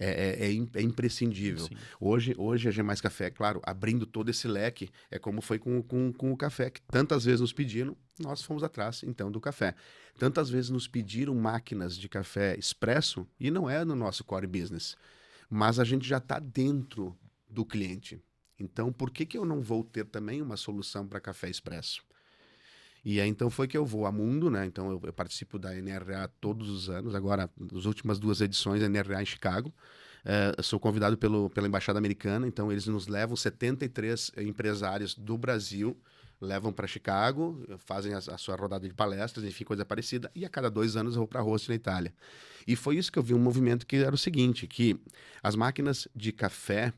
É imprescindível. Sim. Hoje a G Mais Café, claro, abrindo todo esse leque, é como foi com o café, que tantas vezes nos pediram, nós fomos atrás, então, do café. Tantas vezes nos pediram máquinas de café expresso, e não é no nosso core business, mas a gente já está dentro do cliente. Então, por que eu não vou ter também uma solução para café expresso? E aí, então, foi que eu vou a Mundo, né? Então, eu participo da NRA todos os anos. Agora, nas últimas 2 edições, a NRA em Chicago. Eu sou convidado pela Embaixada Americana. Então, eles nos levam, 73 empresários do Brasil, levam para Chicago, fazem a sua rodada de palestras, enfim, coisa parecida. E a cada 2 anos eu vou para Rosti, na Itália. E foi isso que eu vi, um movimento que era o seguinte, que as máquinas de café,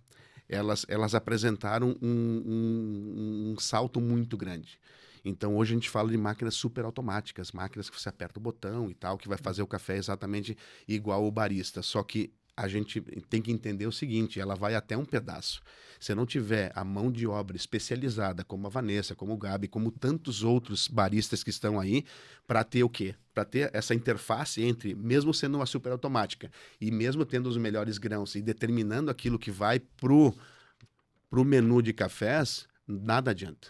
elas apresentaram um salto muito grande. Então, hoje a gente fala de máquinas super automáticas, máquinas que você aperta o botão e tal, que vai fazer o café exatamente igual o barista. Só que a gente tem que entender o seguinte, ela vai até um pedaço. Se não tiver a mão de obra especializada, como a Vanessa, como o Gabi, como tantos outros baristas que estão aí, para ter o quê? Para ter essa interface entre, mesmo sendo uma super automática, e mesmo tendo os melhores grãos e determinando aquilo que vai pro menu de cafés, nada adianta.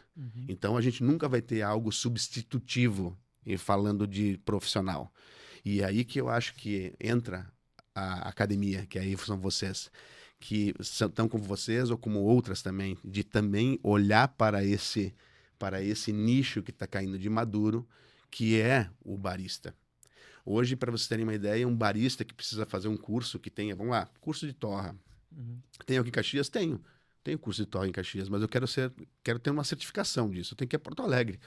Então, a gente nunca vai ter algo substitutivo falando de profissional. E aí que eu acho que entra a academia, que aí são vocês, que estão como vocês ou como outras também, de também olhar para esse nicho que está caindo de maduro, que é o barista. Hoje, para vocês terem uma ideia, um barista que precisa fazer um curso que tenha, vamos lá, curso de torra. Tenho aqui em Caxias? Tenho. Tenho curso de torra em Caxias, mas eu quero ter uma certificação disso. Eu tenho que ir a Porto Alegre.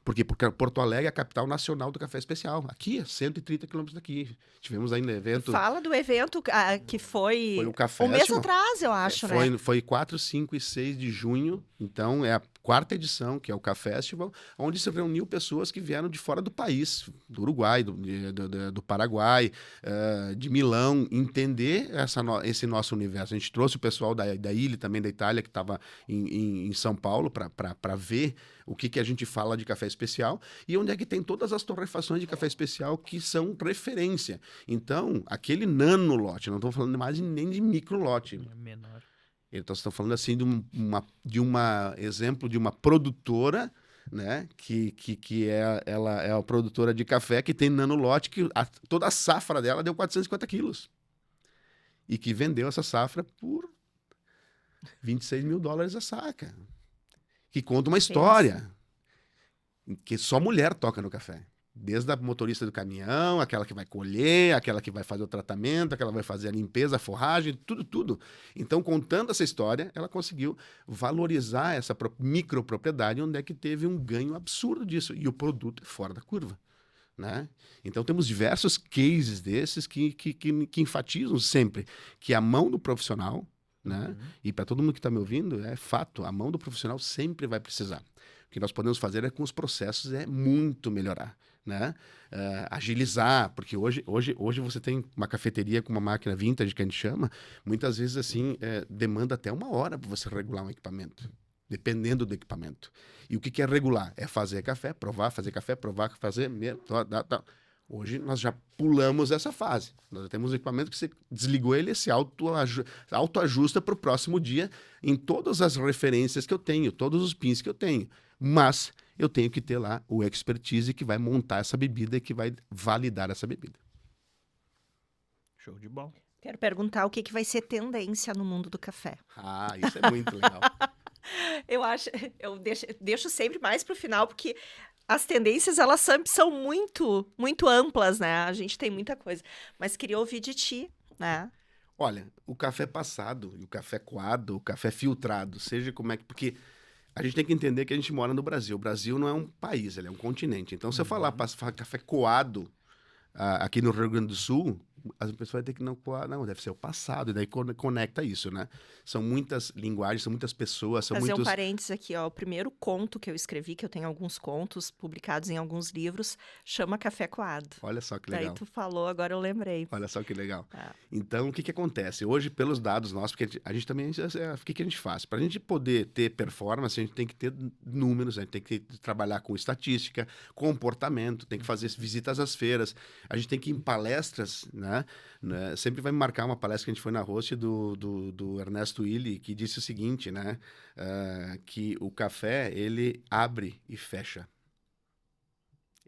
Por quê? Porque Porto Alegre é a capital nacional do café especial. Aqui, 130 quilômetros daqui. Tivemos ainda evento... Fala do evento que foi Foi o Café um mês Festival. atrás, eu acho, né? Foi 4, 5 e 6 de junho. Então, é a 4ª edição, que é o Café Festival, onde se reuniu pessoas que vieram de fora do país, do Uruguai, do Paraguai, de Milão, entender esse nosso universo. A gente trouxe o pessoal da ilha, também da Itália, que estava em São Paulo, para ver o que a gente fala de café especial e onde é que tem todas as torrefações de café especial que são referência. Então, aquele nano lote, não estou falando mais nem de micro lote. É menor. Então, estão falando assim de uma exemplo de uma produtora, né, que ela é a produtora de café que tem nanolote, que toda a safra dela deu 450 quilos. E que vendeu essa safra por $26 mil a saca. Que conta uma história. Que só mulher toca no café. Desde a motorista do caminhão, aquela que vai colher, aquela que vai fazer o tratamento, aquela que vai fazer a limpeza, a forragem, tudo. Então, contando essa história, ela conseguiu valorizar essa micropropriedade, onde é que teve um ganho absurdo disso. E o produto é fora da curva. Né? Então, temos diversos cases desses que enfatizam sempre que a mão do profissional, né? E para todo mundo que está me ouvindo, é fato, a mão do profissional sempre vai precisar. O que nós podemos fazer com os processos é muito melhorar. Né? Agilizar, porque hoje você tem uma cafeteria com uma máquina vintage que a gente chama, muitas vezes assim demanda até 1 hora para você regular um equipamento, dependendo do equipamento. E o que é regular? É fazer café, provar, fazer café, provar, fazer... Hoje nós já pulamos essa fase. Nós já temos um equipamento que você desligou ele, se autoajusta para o próximo dia em todas as referências que eu tenho, todos os pins que eu tenho. Mas eu tenho que ter lá o expertise que vai montar essa bebida e que vai validar essa bebida. Show de bola. Quero perguntar o que vai ser tendência no mundo do café. Ah, isso é muito legal. Eu deixo sempre mais para o final, porque as tendências, elas sempre são muito, muito amplas, né? A gente tem muita coisa. Mas queria ouvir de ti, né? Olha, o café passado, o café coado, o café filtrado, seja como é que... Porque a gente tem que entender que a gente mora no Brasil. O Brasil não é um país, ele é um continente. Então, se eu falar café coado aqui no Rio Grande do Sul, as pessoas vão ter que não coar, não, deve ser o passado, e daí conecta isso, né? São muitas linguagens, são muitas pessoas, são Fazer um parênteses aqui, ó. O primeiro conto que eu escrevi, que eu tenho alguns contos publicados em alguns livros, chama Café Coado. Olha só que legal. Daí tu falou, agora eu lembrei. Olha só que legal. Então, o que acontece? Hoje, pelos dados nossos, porque a gente também... O que a gente faz? Para a gente poder ter performance, a gente tem que ter números, a gente tem que trabalhar com estatística, comportamento, tem que fazer visitas às feiras, a gente tem que ir em palestras, né? Sempre vai me marcar uma palestra que a gente foi na host do Ernesto Willi, que disse o seguinte, né? Que o café, ele abre e fecha.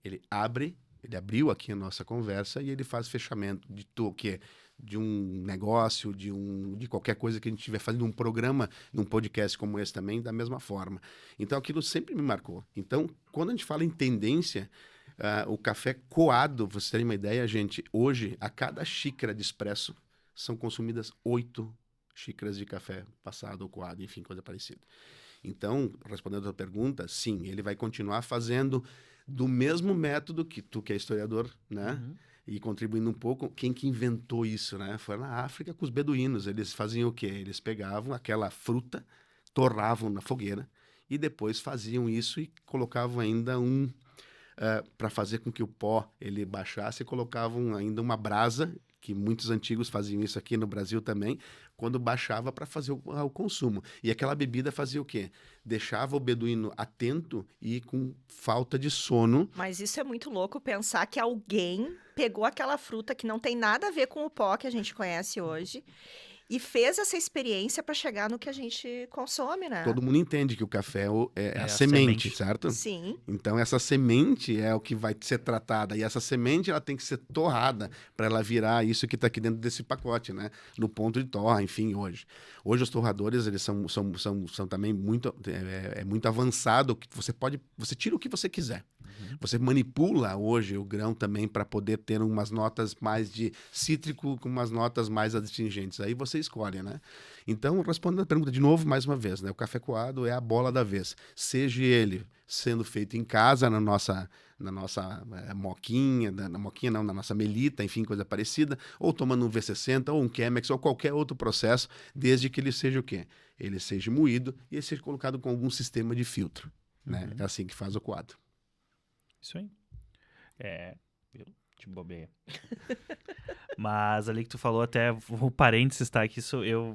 Ele abriu aqui a nossa conversa e ele faz fechamento de um negócio, de qualquer coisa que a gente estiver fazendo, um programa, num podcast como esse também, da mesma forma. Então, aquilo sempre me marcou. Então, quando a gente fala em tendência, o café coado, pra vocês terem uma ideia, gente, hoje, a cada xícara de expresso, são consumidas 8 xícaras de café passado ou coado, enfim, coisa parecida. Então, respondendo a tua pergunta, sim, ele vai continuar fazendo do mesmo método que tu, que é historiador, né? E contribuindo um pouco, quem que inventou isso, né? Foi na África com os beduínos. Eles faziam o quê? Eles pegavam aquela fruta, torravam na fogueira e depois faziam isso e colocavam ainda para fazer com que o pó ele baixasse, colocavam ainda uma brasa, que muitos antigos faziam isso aqui no Brasil também, quando baixava para fazer o consumo. E aquela bebida fazia o quê? Deixava o beduíno atento e com falta de sono. Mas isso é muito louco, pensar que alguém pegou aquela fruta que não tem nada a ver com o pó que a gente conhece hoje E fez essa experiência para chegar no que a gente consome, né? Todo mundo entende que o café é É a a semente, semente. certo? Sim. Então, essa semente é o que vai ser tratada. E essa semente, ela tem que ser torrada para ela virar isso que está aqui dentro desse pacote, né? No ponto de torra, enfim, hoje. Hoje, os torradores, eles são também muito... É muito avançado. Que você tira o que você quiser. Você manipula hoje o grão também para poder ter umas notas mais de cítrico com umas notas mais astringentes. Aí você escolhe, né? Então, respondendo a pergunta de novo, mais uma vez, né? O café coado é a bola da vez. Seja ele sendo feito em casa, na nossa moquinha, na nossa melita, enfim, coisa parecida, ou tomando um V60, ou um Chemex, ou qualquer outro processo, desde que ele seja o quê? Ele seja moído e ele seja colocado com algum sistema de filtro, né? É assim que faz o coado. Isso aí. Eu te bobeia. Mas ali que tu falou, até o parênteses tá aqui,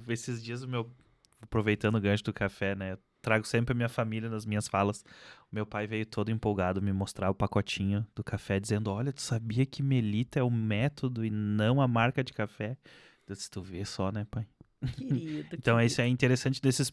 esses dias aproveitando o gancho do café, né? Trago sempre a minha família nas minhas falas. O meu pai veio todo empolgado me mostrar o pacotinho do café, dizendo: olha, tu sabia que melita é o método e não a marca de café? Eu disse, tu vê só, né, pai? Querido. Então, isso é interessante desses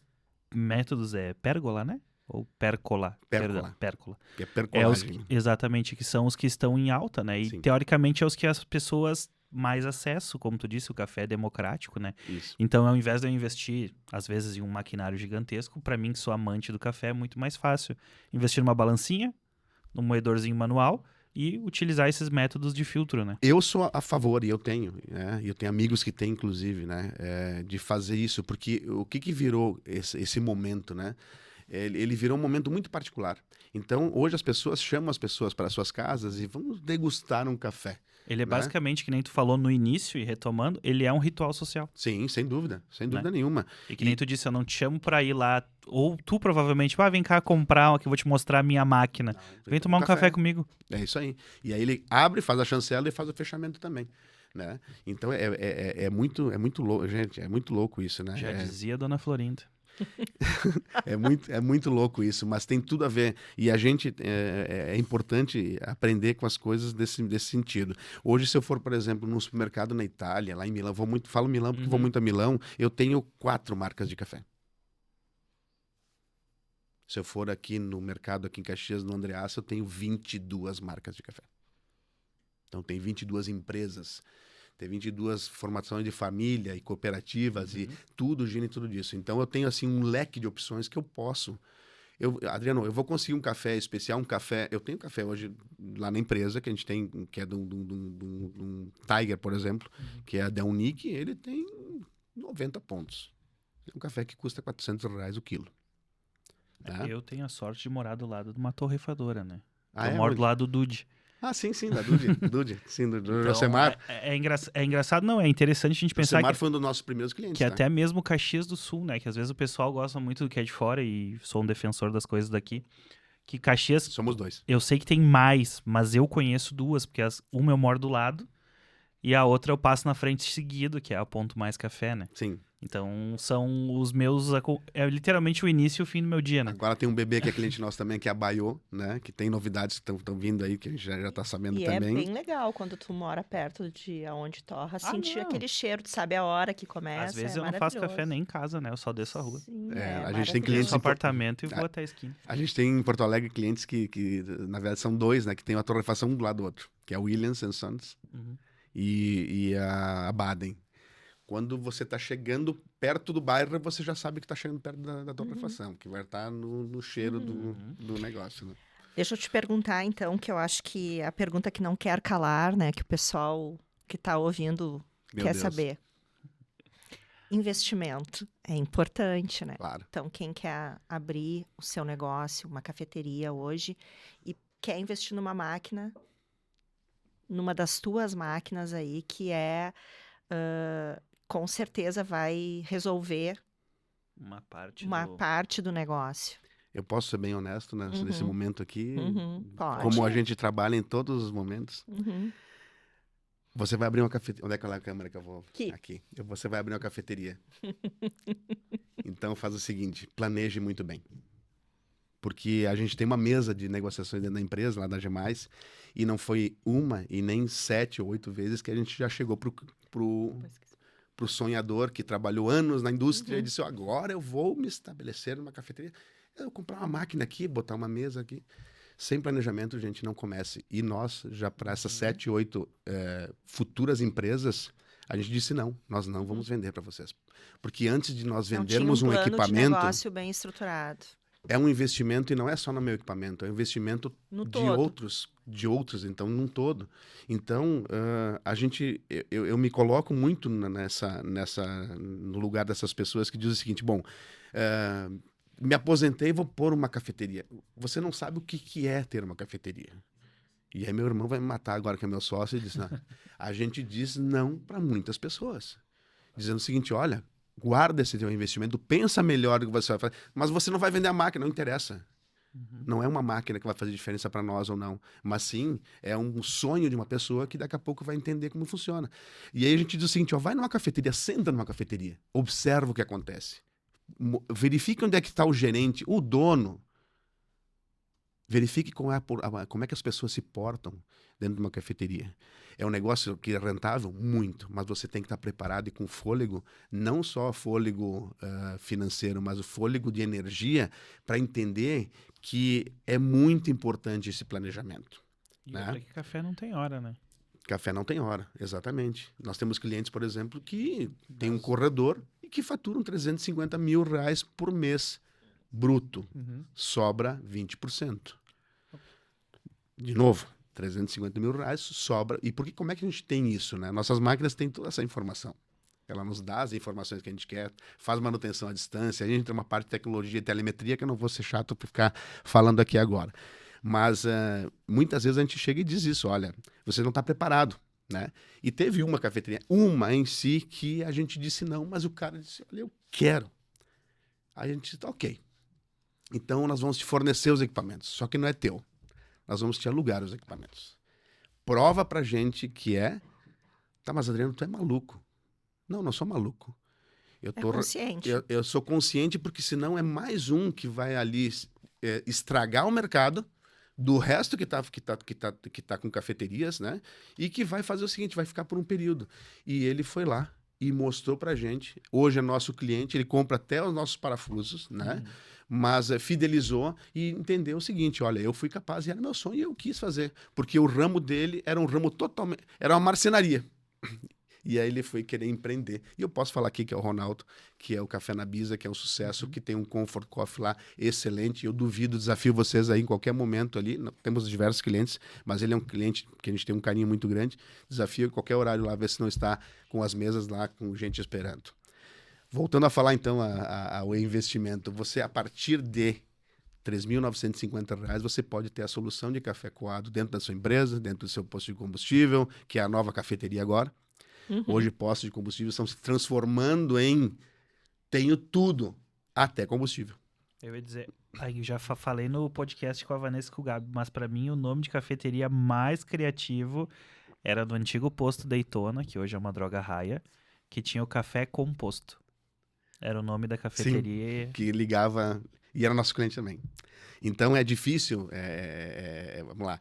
métodos, pérgola, né? Ou pércola. Pércola. Perdão, pércola. Que é percolagem. Exatamente, que são os que estão em alta, né? E Sim. teoricamente é os que as pessoas mais acesso, como tu disse, o café é democrático, né? Isso. Então, ao invés de eu investir, às vezes, em um maquinário gigantesco, para mim, que sou amante do café, é muito mais fácil investir numa balancinha, num moedorzinho manual e utilizar esses métodos de filtro, né? Eu sou a favor, e eu tenho, né? Eu tenho amigos que têm, inclusive, né? De fazer isso, porque o que virou esse momento, né? Ele virou um momento muito particular. Então, hoje as pessoas chamam as pessoas para suas casas e vamos degustar um café. Ele é Né? basicamente, que nem tu falou no início e retomando, ele é um ritual social. Sim, sem dúvida nenhuma. E que nem tu disse, eu não te chamo pra ir lá, ou tu provavelmente, vem cá comprar, que eu vou te mostrar a minha máquina. Não, Vem tomar um café comigo. É isso aí. E aí ele abre, faz a chancela e faz o fechamento também. Né? Então é muito louco, gente, é muito louco isso, né? Já dizia a dona Florinda. É muito louco isso, mas tem tudo a ver. E a gente é importante aprender com as coisas desse sentido. Hoje, se eu for, por exemplo, num supermercado na Itália, lá em Milão, falo Milão porque vou muito a Milão, eu tenho 4 marcas de café. Se eu for aqui no mercado, aqui em Caxias, no Andreassa, eu tenho 22 marcas de café. Então, tem 22 empresas. Tem 22 formações de família e cooperativas e tudo gira em tudo disso. Então, eu tenho, assim, um leque de opções que eu posso... Adriano, eu vou conseguir um café especial, Eu tenho café hoje lá na empresa, que a gente tem, que é de um Tiger, por exemplo, que é da Unique, ele tem 90 pontos. É um café que custa R$400 o quilo. Né? Eu tenho a sorte de morar do lado de uma torrefadora, né? Ah, Eu moro onde? do lado do Dude. Ah, sim, da Dude. Sim, do Então, Josemar. É engraçado, não, é interessante a gente O pensar Josemar que, foi um dos nossos primeiros clientes. que tá? até mesmo Caxias do Sul, né? Que às vezes o pessoal gosta muito do que é de fora e sou um defensor das coisas daqui. Que Caxias, Somos 2. eu sei que tem mais, mas eu conheço 2, porque uma eu moro do lado e a outra eu passo na frente seguido, que é a Ponto Mais Café, né? Sim. Então são os meus... É literalmente o início e o fim do meu dia, né? Agora tem um bebê que é cliente nosso também, que é a Baiô, né? Que tem novidades que estão vindo aí, que a gente já tá sabendo E também. é bem legal quando tu mora perto de aonde torra, sentir não. aquele cheiro, tu sabe a hora que começa. Às vezes é eu não faço café maravilhoso. nem em casa, né? Eu só desço a rua. Sim, A gente tem Eu clientes desço o em Porto- apartamento e vou até a esquina. A gente tem em Porto Alegre clientes que na verdade, são 2, né? Que tem uma torrefação um do lado do outro, que é a Williams & Sons e a Baden. Quando você está chegando perto do bairro, você já sabe que está chegando perto da torrefação, que vai estar no cheiro do negócio, né? Deixa eu te perguntar, então, que eu acho que a pergunta que não quer calar, né? Que o pessoal que está ouvindo Meu quer Deus. saber. Investimento é importante, né? Claro. Então, quem quer abrir o seu negócio, uma cafeteria hoje, e quer investir numa máquina, numa das tuas máquinas aí, que com certeza vai resolver Uma parte uma do... parte do negócio. Eu posso ser bem honesto nesse momento aqui, Pode. como a gente trabalha em todos os momentos. Uhum. Você vai abrir uma cafeteria. Onde é aquela câmera que eu vou? Aqui. Você vai abrir uma cafeteria. Então faz o seguinte, planeje muito bem. Porque a gente tem uma mesa de negociações dentro da empresa, lá da Gemais, e não foi uma e nem 7 ou 8 vezes que a gente já chegou pro para o sonhador que trabalhou anos na indústria e disse, agora eu vou me estabelecer numa cafeteria. Eu vou comprar uma máquina aqui, botar uma mesa aqui. Sem planejamento, a gente não comece. E nós, já para essas 7, 8 futuras empresas, a gente disse não, nós não vamos vender para vocês. Porque antes de nós vendermos não tinha um plano equipamento, de negócio bem estruturado. é um investimento e não é só no meu equipamento, é um investimento No de todo. outros, então, num todo. Então, eu me coloco muito no lugar dessas pessoas que dizem o seguinte, bom, me aposentei e vou pôr uma cafeteria. Você não sabe o que é ter uma cafeteria. E aí meu irmão vai me matar agora, que é meu sócio, e diz, não. A gente diz não para muitas pessoas. Dizendo o seguinte, olha, guarda esse teu investimento, pensa melhor o que você vai fazer, mas você não vai vender a máquina, não interessa. Não é uma máquina que vai fazer diferença para nós ou não, mas sim é um sonho de uma pessoa que daqui a pouco vai entender como funciona. E aí a gente diz o seguinte, ó, vai numa cafeteria, senta numa cafeteria, observa o que acontece. Verifique onde é que está o gerente, o dono. Verifique como é que as pessoas se portam dentro de uma cafeteria. É um negócio que é rentável? Muito, mas você tem que estar preparado e com fôlego, não só fôlego financeiro, mas o fôlego de energia para entender que é muito importante esse planejamento. E Né? outra que café não tem hora, né? Café não tem hora, exatamente. Nós temos clientes, por exemplo, que tem um corredor e que faturam 350 mil reais por mês, bruto. Sobra 20%. De novo, 350 mil reais sobra. E como é que a gente tem isso, né? Nossas máquinas têm toda essa informação. Ela nos dá as informações que a gente quer, faz manutenção à distância. A gente tem uma parte de tecnologia e telemetria que eu não vou ser chato para ficar falando aqui agora. Mas muitas vezes a gente chega e diz isso, olha, você não está preparado, né? E teve uma cafeteria, uma em si, que a gente disse não, mas o cara disse, olha, eu quero. Aí a gente disse, ok. Então nós vamos te fornecer os equipamentos, só que não é teu. Nós vamos te alugar os equipamentos. Prova pra gente que é. Tá, mas Adriano, tu é maluco. Não, não sou maluco. É consciente. Eu sou consciente porque senão é mais um que vai ali estragar o mercado do resto que tá com cafeterias, né? E que vai fazer o seguinte, vai ficar por um período. E ele foi lá e mostrou pra gente. Hoje é nosso cliente, ele compra até os nossos parafusos, né? Mas fidelizou e entendeu o seguinte, olha, eu fui capaz, e era meu sonho e eu quis fazer, porque o ramo dele era um ramo totalmente, era uma marcenaria. E aí ele foi querer empreender. E eu posso falar aqui que é o Ronaldo, que é o Café na Bisa, que é um sucesso, que tem um Comfort Coffee lá excelente. Eu duvido, desafio vocês aí em qualquer momento ali. Temos diversos clientes, mas ele é um cliente que a gente tem um carinho muito grande. Desafio em qualquer horário lá, ver se não está com as mesas lá, com gente esperando. Voltando a falar então ao investimento, você a partir de R$ 3.950, você pode ter a solução de café coado dentro da sua empresa, dentro do seu posto de combustível, que é a nova cafeteria agora. Hoje postos de combustível estão se transformando em tenho tudo, até combustível. Eu ia dizer, aí já falei no podcast com a Vanessa e com o Gabi, mas para mim o nome de cafeteria mais criativo era do antigo posto Daytona, que hoje é uma droga raia, que tinha o café composto. Era o nome da cafeteria. Sim, que ligava, e era nosso cliente também. Então é difícil, vamos lá,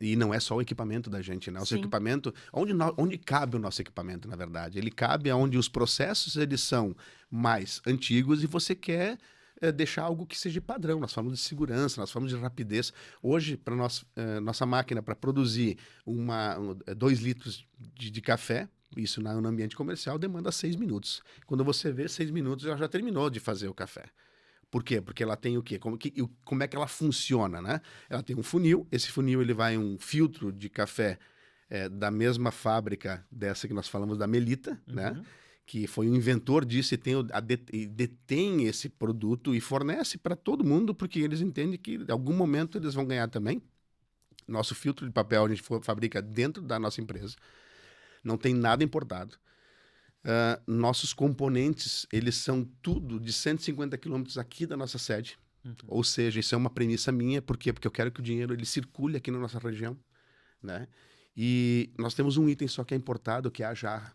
e não é só o equipamento da gente, né? O seu equipamento, onde cabe o nosso equipamento, na verdade? Ele cabe onde os processos eles são mais antigos e você quer deixar algo que seja padrão. Nós falamos de segurança, nós falamos de rapidez. Hoje, para nossa máquina, para produzir 2 litros de café, isso no ambiente comercial demanda 6 minutos. Quando você vê 6 minutos, ela já terminou de fazer o café. Por quê? Porque ela tem o quê? Como é que ela funciona, né? Ela tem um funil, esse funil ele vai um filtro de café da mesma fábrica dessa que nós falamos da Melita, né? Que foi o inventor disso e detém esse produto e fornece para todo mundo, porque eles entendem que em algum momento eles vão ganhar também. Nosso filtro de papel a gente fabrica dentro da nossa empresa. Não tem nada importado. Nossos componentes, eles são tudo de 150 quilômetros aqui da nossa sede. Ou seja, isso é uma premissa minha. Por quê? Porque eu quero que o dinheiro ele circule aqui na nossa região, né? E nós temos um item só que é importado, que é a jarra.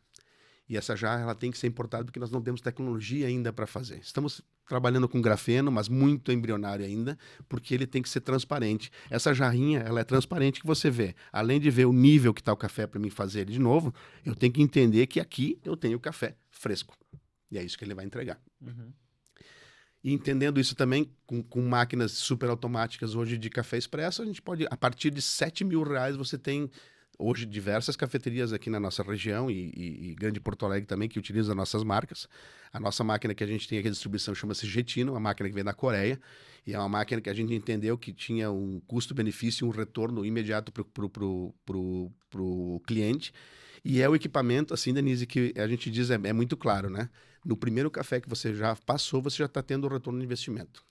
E essa jarra ela tem que ser importada porque nós não temos tecnologia ainda para fazer. Estamos trabalhando com grafeno, mas muito embrionário ainda, porque ele tem que ser transparente. Essa jarrinha, ela é transparente que você vê. Além de ver o nível que está o café para mim fazer ele de novo, eu tenho que entender que aqui eu tenho café fresco. E é isso que ele vai entregar. E entendendo isso também, com máquinas super automáticas hoje de café expresso, a gente pode, a partir de R$7.000, você tem hoje diversas cafeterias aqui na nossa região e Grande Porto Alegre também, que utilizam as nossas marcas. A nossa máquina que a gente tem aqui de distribuição chama-se Getino, uma máquina que vem da Coreia, e é uma máquina que a gente entendeu que tinha um custo-benefício e um retorno imediato pro cliente. E é o equipamento, assim, Denise, que a gente diz, é muito claro, né? No primeiro café que você já passou, você já está tendo o retorno de investimento.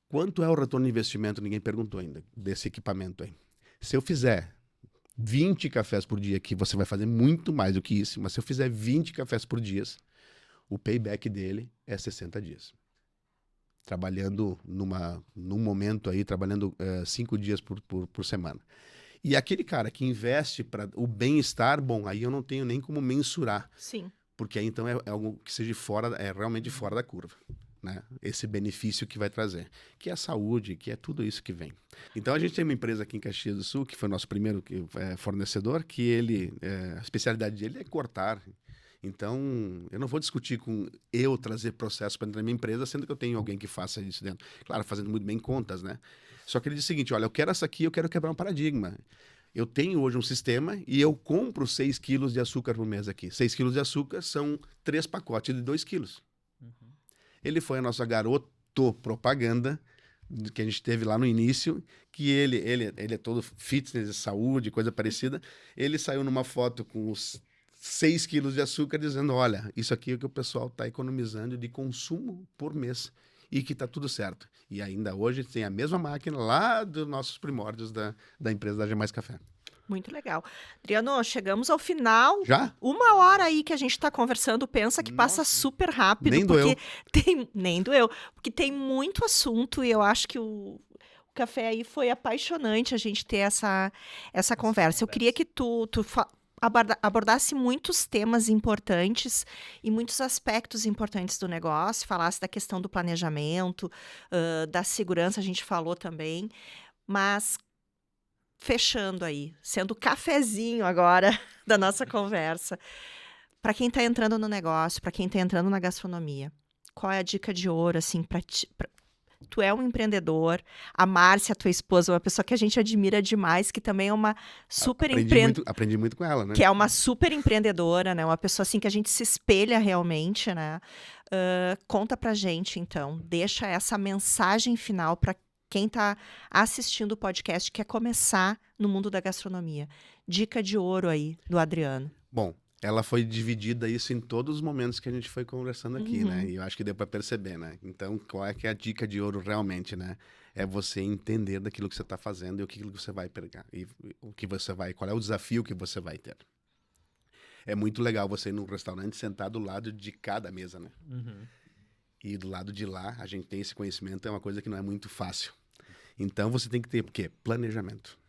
Quanto é o retorno de investimento? Ninguém perguntou ainda desse equipamento aí. Se eu fizer 20 cafés por dia, que você vai fazer muito mais do que isso, mas se eu fizer 20 cafés por dia, o payback dele é 60 dias. Trabalhando num momento aí, trabalhando 5 dias por semana. E aquele cara que investe para o bem-estar, bom, aí eu não tenho nem como mensurar. Sim. Porque aí então é algo que seja realmente fora da curva, né? Esse benefício que vai trazer, que é a saúde, que é tudo isso que vem. Então a gente tem uma empresa aqui em Caxias do Sul, que foi nosso primeiro fornecedor, que a especialidade dele é cortar. Então eu não vou discutir com eu trazer processo para dentro da minha empresa, sendo que eu tenho alguém que faça isso dentro. Claro, fazendo muito bem contas, né? Só que ele diz o seguinte, olha, eu quero essa aqui, eu quero quebrar um paradigma. Eu tenho hoje um sistema e eu compro 6 quilos de açúcar por mês aqui. 6 quilos de açúcar são 3 pacotes de 2 quilos. Ele foi a nossa garoto propaganda que a gente teve lá no início, que ele é todo fitness, saúde, coisa parecida. Ele saiu numa foto com os 6 quilos de açúcar dizendo, olha, isso aqui é o que o pessoal está economizando de consumo por mês. E que está tudo certo. E ainda hoje tem a mesma máquina lá dos nossos primórdios da empresa da G+ Café. Muito legal. Adriano, chegamos ao final. Já? 1 hora aí que a gente está conversando, pensa que passa super rápido. Nem doeu. Nem doeu. Porque tem muito assunto e eu acho que o café aí foi apaixonante a gente ter essa conversa. Eu queria que tu abordasse muitos temas importantes e muitos aspectos importantes do negócio, falasse da questão do planejamento, da segurança, a gente falou também, mas fechando aí, sendo o cafezinho agora da nossa conversa, para quem está entrando no negócio, para quem está entrando na gastronomia, qual é a dica de ouro, assim, para ti? Tu é um empreendedor, a Márcia, tua esposa, é uma pessoa que a gente admira demais, que também é uma super empreendedora. Aprendi muito com ela, né? Que é uma super empreendedora, né? Uma pessoa assim que a gente se espelha realmente, né? Conta pra gente, então. Deixa essa mensagem final para quem está assistindo o podcast e quer começar no mundo da gastronomia. Dica de ouro aí, do Adriano. Bom, ela foi dividida isso em todos os momentos que a gente foi conversando aqui, né? E eu acho que deu para perceber, né? Então, qual é que é a dica de ouro realmente, né? É você entender daquilo que você está fazendo e o que você vai pegar. E o que você vai, qual é o desafio que você vai ter. É muito legal você ir num restaurante sentar do lado de cada mesa, né? E do lado de lá, a gente tem esse conhecimento, é uma coisa que não é muito fácil. Então, você tem que ter, o quê? Planejamento.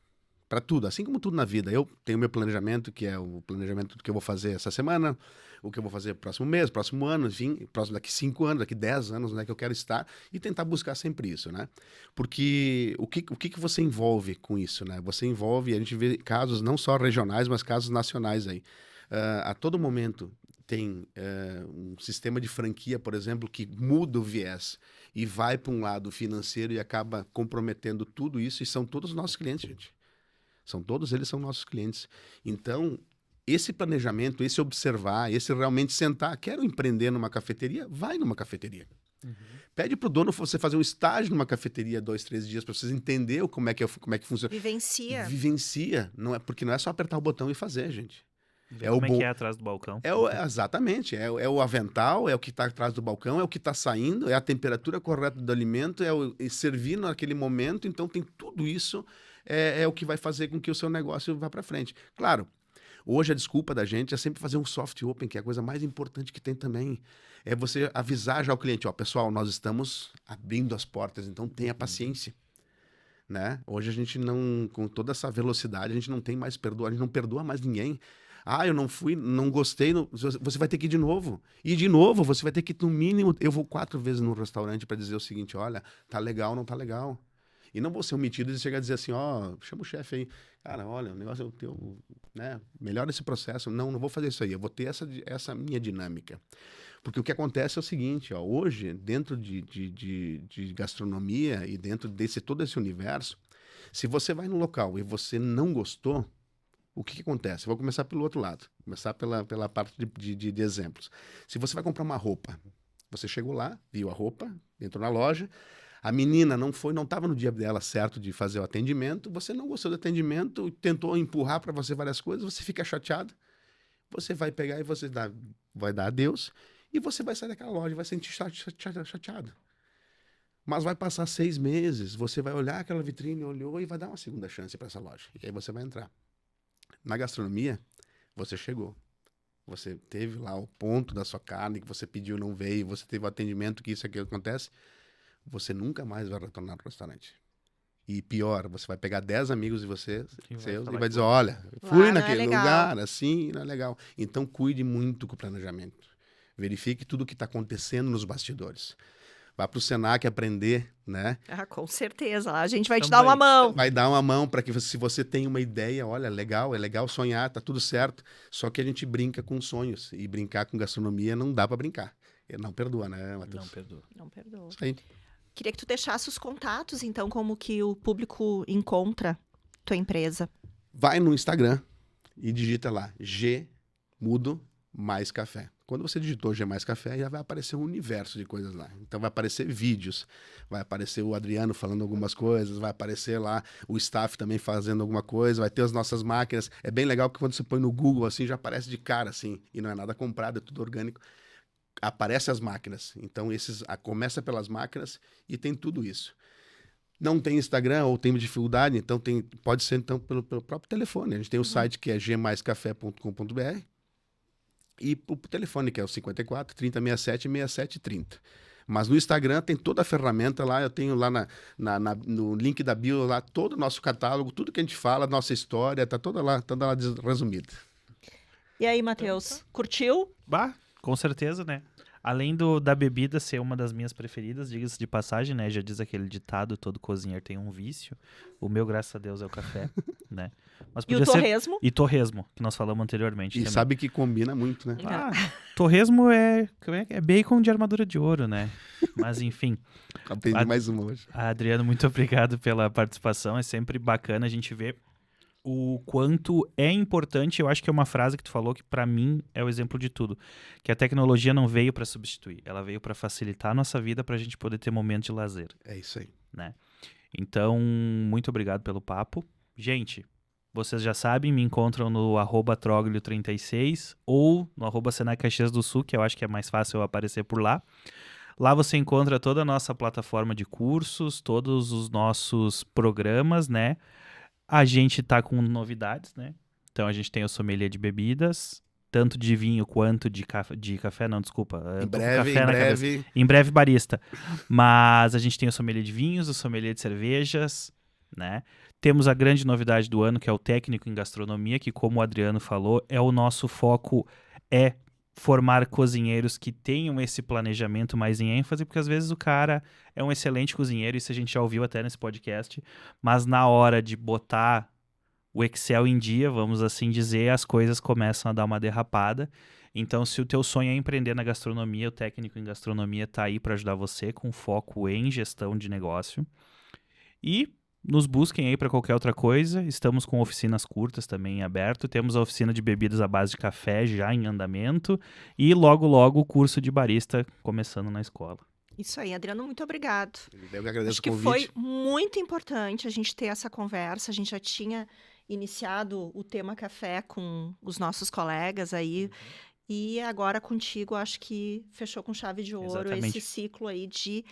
Para tudo, assim como tudo na vida. Eu tenho meu planejamento, que é o planejamento do que eu vou fazer essa semana, o que eu vou fazer próximo mês, próximo ano, enfim, próximo daqui 5 anos, daqui 10 anos, onde é que eu quero estar, e tentar buscar sempre isso, né? Porque o que você envolve com isso, né? Você envolve, a gente vê casos não só regionais, mas casos nacionais aí. A todo momento tem um sistema de franquia, por exemplo, que muda o viés e vai para um lado financeiro e acaba comprometendo tudo isso, e são todos nossos clientes, gente. Todos eles são nossos clientes. Então, esse planejamento, esse observar, esse realmente sentar, quero empreender numa cafeteria, vai numa cafeteria. Pede pro dono você fazer um estágio numa cafeteria 2, 3 dias para vocês entenderem como é que funciona. Vivencia. Porque não é só apertar o botão e fazer, gente. Como é que é atrás do balcão. Exatamente. É o avental, é o que está atrás do balcão, é o que está saindo, é a temperatura correta do alimento, é servir naquele momento. Então, tem tudo isso. É o que vai fazer com que o seu negócio vá para frente. Claro, hoje a desculpa da gente é sempre fazer um soft open, que é a coisa mais importante que tem também. É você avisar já o cliente, pessoal, nós estamos abrindo as portas, então tenha paciência. Né? Hoje a gente não, com toda essa velocidade, a gente não tem mais a gente não perdoa mais ninguém. Ah, eu não fui, não gostei, você vai ter que ir de novo. E de novo, você vai ter que ir no mínimo... Eu vou 4 vezes no restaurante para dizer o seguinte, olha, tá legal, não tá legal. E não vou ser omitido de chegar a dizer assim, ó, chama o chefe aí. Cara, olha, o negócio é o teu, né? Melhora esse processo. Não vou fazer isso aí. Eu vou ter essa minha dinâmica. Porque o que acontece é o seguinte, ó, hoje, dentro de gastronomia e dentro todo esse universo, se você vai no local e você não gostou, o que acontece? Eu vou começar pelo outro lado. Começar pela parte de exemplos. Se você vai comprar uma roupa, você chegou lá, viu a roupa, entrou na loja, a menina não estava no dia dela certo de fazer o atendimento, você não gostou do atendimento, tentou empurrar para você várias coisas, você fica chateado, você vai pegar e vai dar adeus, e você vai sair daquela loja e vai se sentir chateado. Mas vai passar 6 meses, você vai olhar aquela vitrine, olhou e vai dar uma segunda chance para essa loja. E aí você vai entrar. Na gastronomia, você chegou. Você teve lá o ponto da sua carne que você pediu, não veio, você teve o atendimento que isso aqui acontece. Você nunca mais vai retornar no restaurante. E pior, você vai pegar 10 amigos de seus e vai dizer, olha, fui naquele lugar, assim, não é legal. Então, cuide muito com o planejamento. Verifique tudo o que está acontecendo nos bastidores. Vá para o Senac aprender, né? Ah, com certeza. A gente vai te dar uma mão. Vai dar uma mão para que se você tem uma ideia, olha, é legal sonhar, tá tudo certo. Só que a gente brinca com sonhos. E brincar com gastronomia não dá para brincar. Não perdoa, né, Matheus? Não perdoa. Isso aí. Queria que tu deixasse os contatos, então, como que o público encontra tua empresa. Vai no Instagram e digita lá, G mudo mais café. Quando você digitou G mais café, já vai aparecer um universo de coisas lá. Então vai aparecer vídeos, vai aparecer o Adriano falando algumas coisas, vai aparecer lá o staff também fazendo alguma coisa, vai ter as nossas máquinas. É bem legal que quando você põe no Google, assim, já aparece de cara, assim, e não é nada comprado, é tudo orgânico. Aparece as máquinas. Então começa pelas máquinas e tem tudo isso. Não tem Instagram ou tem dificuldade, então pode ser então pelo próprio telefone. A gente tem o site que é gmaiscafé.com.br e o telefone que é o 54 3067 6730. Mas no Instagram tem toda a ferramenta lá, eu tenho lá no link da bio lá todo o nosso catálogo, tudo que a gente fala, nossa história, tá toda lá resumida. E aí, Matheus, curtiu? Bah, com certeza, né? Além da bebida ser uma das minhas preferidas, diga-se de passagem, né? Já diz aquele ditado, todo cozinheiro tem um vício. O meu, graças a Deus, é o café, né? Mas E o torresmo? E torresmo, que nós falamos anteriormente. E também. sabe que combina muito, né? Ah, torresmo é bacon de armadura de ouro, né? Mas enfim. Aprendi mais uma hoje. Adriano, muito obrigado pela participação. É sempre bacana a gente ver o quanto é importante. Eu acho que é uma frase que tu falou que pra mim é o exemplo de tudo, que a tecnologia não veio pra substituir, ela veio pra facilitar a nossa vida pra gente poder ter momentos de lazer. É isso aí. Né? Então, muito obrigado pelo papo. Gente, vocês já sabem, me encontram no @troglio36 ou no @Senac Caxias do Sul, que eu acho que é mais fácil eu aparecer por lá. Lá você encontra toda a nossa plataforma de cursos, todos os nossos programas, né? A gente tá com novidades, né? Então a gente tem o sommelier de bebidas, tanto de vinho quanto de café, não, desculpa. Em breve barista. Mas a gente tem o sommelier de vinhos, o sommelier de cervejas, né? Temos a grande novidade do ano, que é o técnico em gastronomia, que como o Adriano falou, o nosso foco é formar cozinheiros que tenham esse planejamento mais em ênfase, porque às vezes o cara é um excelente cozinheiro, isso a gente já ouviu até nesse podcast, mas na hora de botar o Excel em dia, vamos assim dizer, as coisas começam a dar uma derrapada. Então, se o teu sonho é empreender na gastronomia, o técnico em gastronomia está aí para ajudar você, com foco em gestão de negócio. E nos busquem aí para qualquer outra coisa. Estamos com oficinas curtas também em aberto. Temos a oficina de bebidas à base de café já em andamento. E logo, logo o curso de barista começando na escola. Isso aí, Adriano, muito obrigado. Eu que agradeço Acho que foi muito importante a gente ter essa conversa. A gente já tinha iniciado o tema café com os nossos colegas aí. E agora contigo, acho que fechou com chave de ouro. Exatamente. Esse ciclo aí de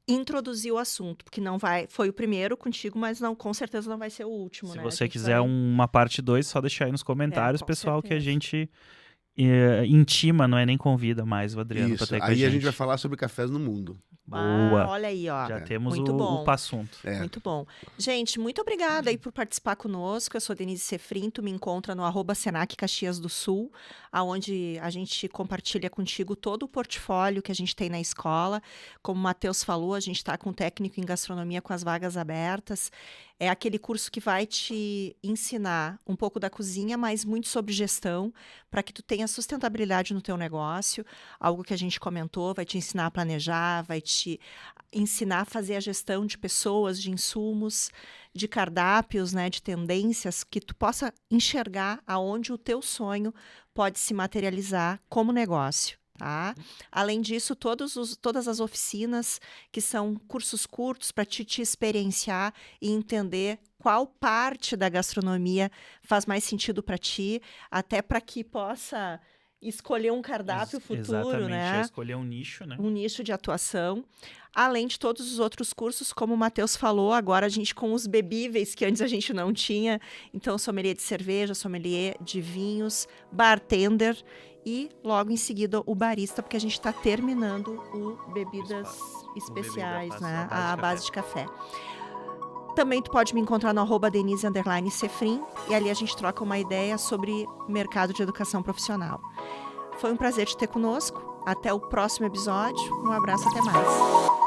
introduzir o assunto, porque não vai, foi o primeiro contigo, mas não, com certeza não vai ser o último, Se né? você quiser uma parte 2, só deixar aí nos comentários, pessoal, certeza. Que a gente intima, não é nem convida mais o Adriano para ter com a gente. Aí a gente vai falar sobre cafés no mundo. Boa. Olha aí, ó. Já temos Muito bom. o assunto. Muito bom. Gente, muito obrigada aí por participar conosco. Eu sou Denise Sefrin, tu me encontra no @Senac Caxias do Sul, onde a gente compartilha contigo todo o portfólio que a gente tem na escola. Como o Matheus falou, a gente está com técnico em gastronomia com as vagas abertas. É aquele curso que vai te ensinar um pouco da cozinha, mas muito sobre gestão, para que tu tenha sustentabilidade no teu negócio. Algo que a gente comentou, vai te ensinar a planejar, vai te ensinar a fazer a gestão de pessoas, de insumos, de cardápios, né, de tendências, que tu possa enxergar aonde o teu sonho pode se materializar como negócio. Tá? Além disso, todas as oficinas, que são cursos curtos para te experienciar e entender qual parte da gastronomia faz mais sentido para ti, até para que possa escolher um cardápio futuro, exatamente, né? Escolher um nicho, né? Um nicho de atuação. Além de todos os outros cursos, como o Matheus falou, agora a gente com os bebíveis, que antes a gente não tinha. Então, sommelier de cerveja, sommelier de vinhos, bartender e logo em seguida o barista, porque a gente está terminando o bebidas especiais, né? A base de café. Também tu pode me encontrar no @Denise_Sefrin e ali a gente troca uma ideia sobre mercado de educação profissional. Foi um prazer te ter conosco. Até o próximo episódio. Um abraço, até mais.